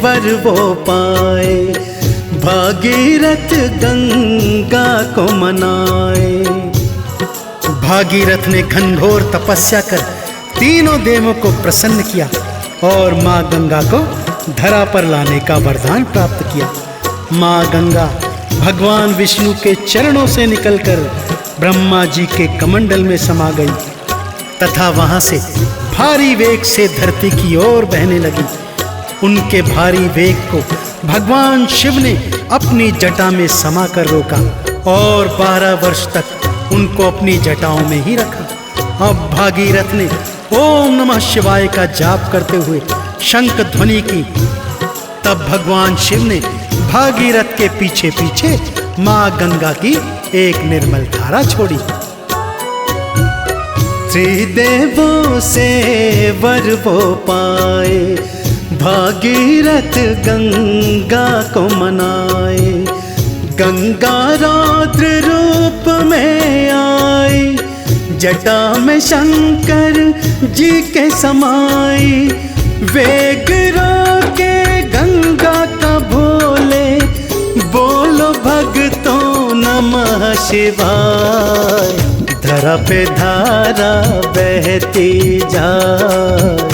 वर वो पाए, भागीरथ गंगा को मनाए। भागीरथ ने घनघोर तपस्या कर तीनों देवों को प्रसन्न किया और माँ गंगा को धरा पर लाने का वरदान प्राप्त किया। माँ गंगा भगवान विष्णु के चरणों से निकलकर ब्रह्मा जी के कमंडल में समा गई तथा वहां से भारी वेग से धरती की ओर बहने लगी। उनके भारी वेग को भगवान शिव ने अपनी जटा में समा कर रोका और 12 वर्ष तक उनको अपनी जटाओं में ही रखा। अब भागीरथ ने ओम नमः शिवाय का जाप करते हुए शंख ध्वनि की। तब भगवान शिव ने भागीरथ के पीछे पीछे माँ गंगा की एक निर्मल धारा छोड़ी। त्रिदेवों से वर वो पाए, भागीरथ गंगा को मनाए। गंगा रौद्र रूप में आई, जटा में शंकर जी के समाई। वेग रोके गंगा का भोले, बोलो भक्तों नमः शिवाय। धरा पे धारा बहती जाए,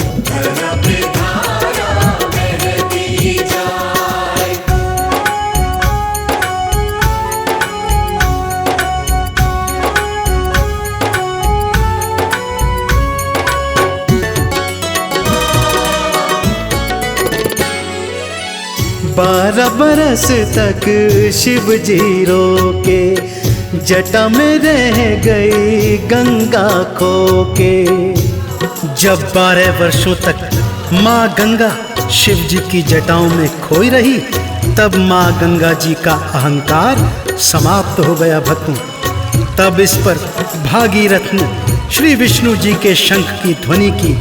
बारह बरस तक शिव जी रोके, जटा में रह गई गंगा खो के। जब 12 वर्षों तक माँ गंगा शिव जी की जटाओं में खोई रही, तब माँ गंगा जी का अहंकार समाप्त हो गया भक्तों। तब इस पर भागीरथ ने श्री विष्णु जी के शंख की ध्वनि की,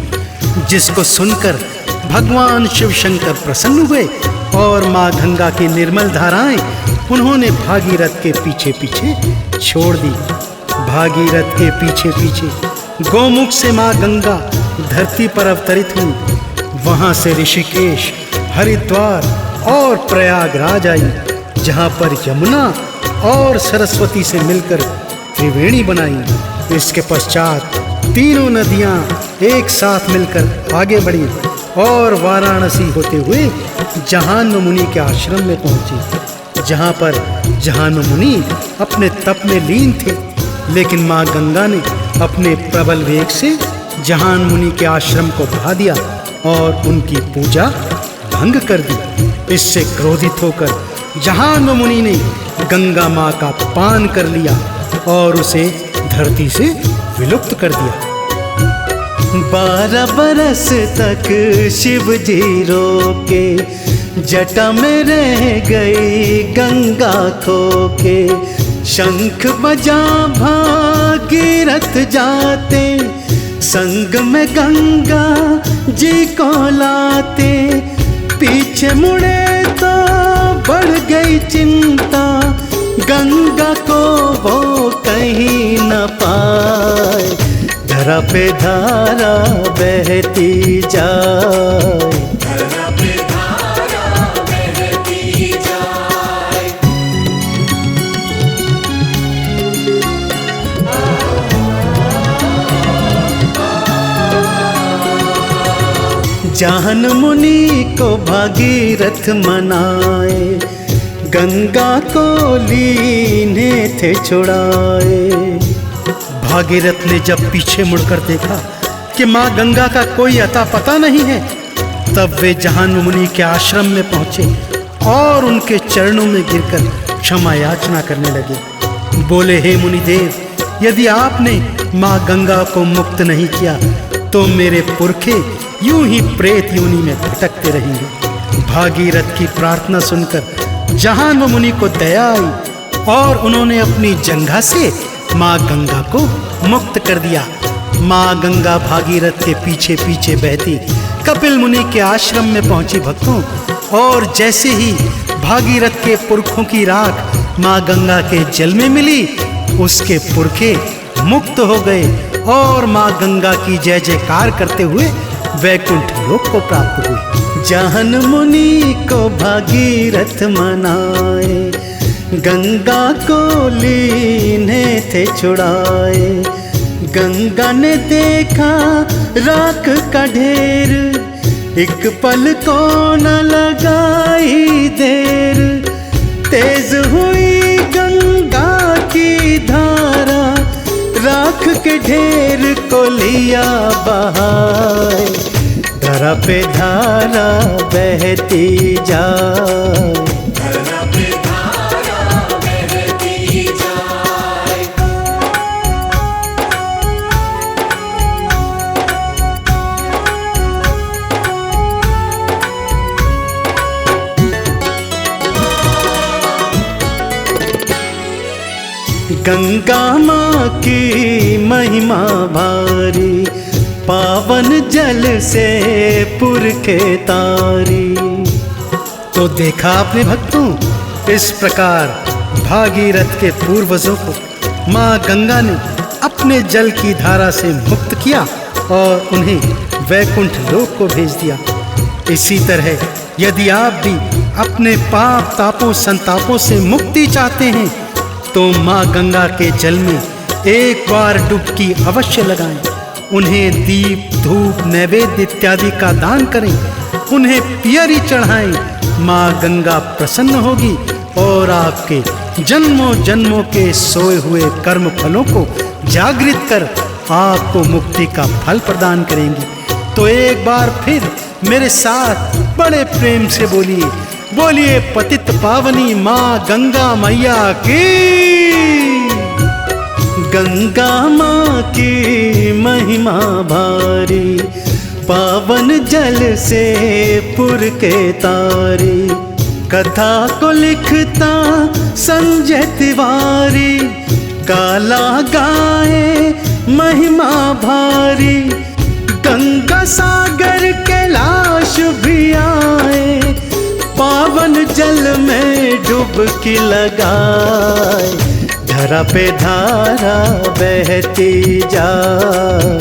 जिसको सुनकर भगवान शिव शंकर प्रसन्न हुए और माँ गंगा की निर्मल धाराएं उन्होंने भागीरथ के पीछे पीछे छोड़ दी। भागीरथ के पीछे पीछे गोमुख से माँ गंगा धरती पर अवतरित हुई। वहां से ऋषिकेश, हरिद्वार और प्रयागराज आई, जहां पर यमुना और सरस्वती से मिलकर त्रिवेणी बनाई। इसके पश्चात तीनों नदियां एक साथ मिलकर आगे बढ़ी और वाराणसी होते हुए जहान्व मुनि के आश्रम में पहुंची, जहां पर जहान्व मुनि अपने तप में लीन थे। लेकिन माँ गंगा ने अपने प्रबल वेग से जहान्व मुनि के आश्रम को बहा दिया और उनकी पूजा भंग कर दी। इससे क्रोधित होकर जहान्व मुनि ने गंगा माँ का पान कर लिया और उसे धरती से विलुप्त कर दिया। 12 बरस तक शिव जी रोके, जटा में रह गई गंगा खो के। शंख बजा भागीरथ जाते, संग में गंगा जी को लाते। पीछे मुड़े तो बढ़ गई चिंता, गंगा को वो कहीं न पाए, धरा पे धारा बहती जाए। जाहन मुनि को भागीरथ मनाए, गंगा को लीने थे छुड़ाए। भागीरथ ने जब पीछे मुड़कर देखा कि माँ गंगा का कोई अता पता नहीं है, तब वे जाहन मुनि के आश्रम में पहुंचे और उनके चरणों में गिरकर क्षमा याचना करने लगे। बोले, हे मुनिदेव, यदि आपने माँ गंगा को मुक्त नहीं किया तो मेरे पुरखे यूं ही प्रेत योनि में भटकते रहेंगे। भागीरथ की प्रार्थना सुनकर जाहन मुनि को दया आई और उन्होंने अपनी जंघा से माँ गंगा को मुक्त कर दिया। माँ गंगा भागीरथ के पीछे पीछे बहती कपिल मुनि के आश्रम में पहुंची भक्तों, और जैसे ही भागीरथ के पुरखों की राख माँ गंगा के जल में मिली, उसके पुरखे मुक्त हो गए और माँ गंगा की जय जयकार करते हुए वैकुंठ लोक को प्राप्त हुए। जाहन मुनि को भागीरथ मनाए, गंगा को लीने थे छुड़ाए। गंगा ने देखा राख का ढेर, एक पल को न लगाई देर। तेज हुई गंगा की धारा, राख के ढेर को लिया बहाए। धरा पे धारा बहती जाए। गंगा माँ की महिमा भारी, पावन जल से पुरखे तारी। तो देखा आपने भक्तों, इस प्रकार भागीरथ के पूर्वजों को माँ गंगा ने अपने जल की धारा से मुक्त किया और उन्हें वैकुंठ लोक को भेज दिया। इसी तरह यदि आप भी अपने पाप तापों संतापों से मुक्ति चाहते हैं तो माँ गंगा के जल में एक बार डुबकी अवश्य लगाएं। उन्हें दीप धूप नैवेद्य इत्यादि का दान करें, उन्हें पियरी चढ़ाएं। माँ गंगा प्रसन्न होगी और आपके जन्मों जन्मों के सोए हुए कर्म फलों को जागृत कर आपको मुक्ति का फल प्रदान करेंगी। तो एक बार फिर मेरे साथ बड़े प्रेम से बोलिए, बोलिए पतित पावनी माँ गंगा मैया की। गंगा माँ की महिमा भारी, पावन जल से पुरखे तारी। कथा को लिखता संजय तिवारी, काला गाए महिमा भारी। गंगा सागर कैलाश भी आए, पावन जल में डुबकी लगाए। धरा पे धारा बहती जाए।